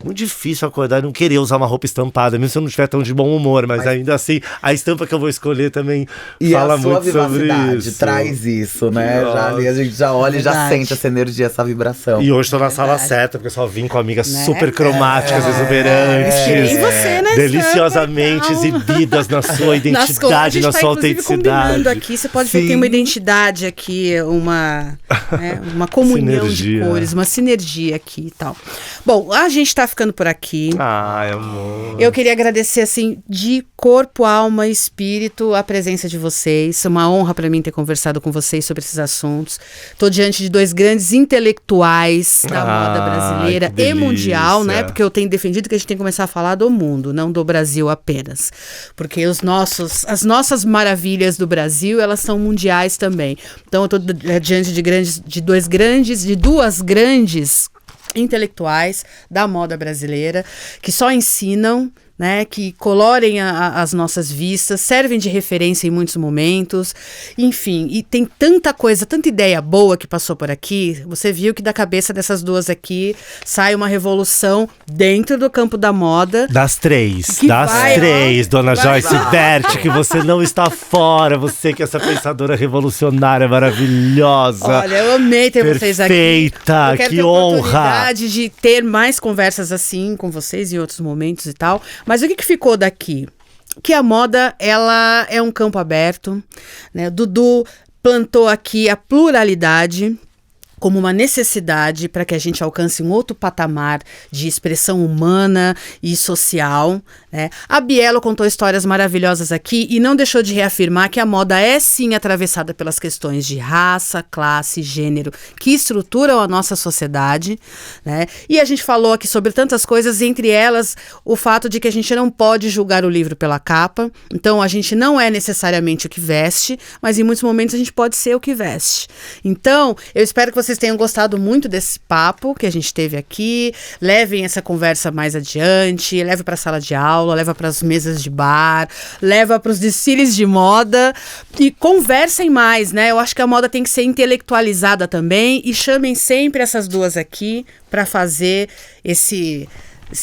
Muito difícil acordar e não querer usar uma roupa estampada, mesmo se eu não estiver tão de bom humor, mas ainda assim, a estampa que eu vou escolher também fala muito sobre isso.
Traz isso, né? Já, ali a gente já olha e já sente essa energia, essa vibração.
E hoje tô na sala certa, porque eu só vim com amigas super cromáticas, exuberantes,
você, né,
deliciosamente exibidas na sua identidade, na sua autenticidade.
Aqui, você pode ver que tem uma identidade aqui, uma comunhão de cores, uma sinergia aqui e tal. Bom, a gente tá ficando por aqui.
Ai, amor.
Eu queria agradecer, assim, de corpo, alma e espírito, a presença de vocês. É uma honra para mim ter conversado com vocês sobre esses assuntos. Tô diante de dois grandes intelectuais da moda brasileira e mundial, né? Porque eu tenho defendido que a gente tem que começar a falar do mundo, não do Brasil apenas. Porque as nossas maravilhas do Brasil, elas são mundiais também. Então eu tô diante de duas grandes intelectuais da moda brasileira que só ensinam, né, que colorem as nossas vistas, servem de referência em muitos momentos, enfim, e tem tanta coisa, tanta ideia boa que passou por aqui. Você viu que da cabeça dessas duas aqui sai uma revolução dentro do campo da moda.
Das três, dona Joyce Bert, que você não está fora, você que é essa pensadora revolucionária maravilhosa.
Olha, eu amei ter vocês aqui.
Perfeita,
eu quero
que
ter
honra.
Oportunidade de ter mais conversas assim com vocês em outros momentos e tal. Mas o que ficou daqui? Que a moda, ela é um campo aberto, né? Dudu plantou aqui a pluralidade como uma necessidade para que a gente alcance um outro patamar de expressão humana e social, né? A Bielo contou histórias maravilhosas aqui e não deixou de reafirmar que a moda é sim atravessada pelas questões de raça, classe, gênero, que estruturam a nossa sociedade, né? E a gente falou aqui sobre tantas coisas, entre elas o fato de que a gente não pode julgar o livro pela capa, então a gente não é necessariamente o que veste, mas em muitos momentos a gente pode ser o que veste. Então, eu espero que vocês tenham gostado muito desse papo que a gente teve aqui. Levem essa conversa mais adiante, leve para a sala de aula, leva para as mesas de bar, leva para os desfiles de moda e conversem mais, né? Eu acho que a moda tem que ser intelectualizada também e chamem sempre essas duas aqui para fazer esse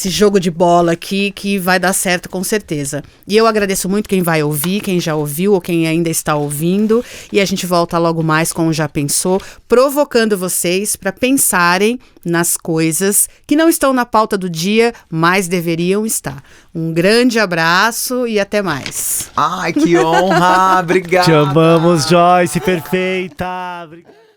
jogo de bola aqui que vai dar certo com certeza. E eu agradeço muito quem vai ouvir, quem já ouviu ou quem ainda está ouvindo. E a gente volta logo mais com o Já Pensou, provocando vocês para pensarem nas coisas que não estão na pauta do dia, mas deveriam estar. Um grande abraço e até mais.
Ai, que honra! Obrigada!
Te amamos, Joyce, perfeita! Obrigada.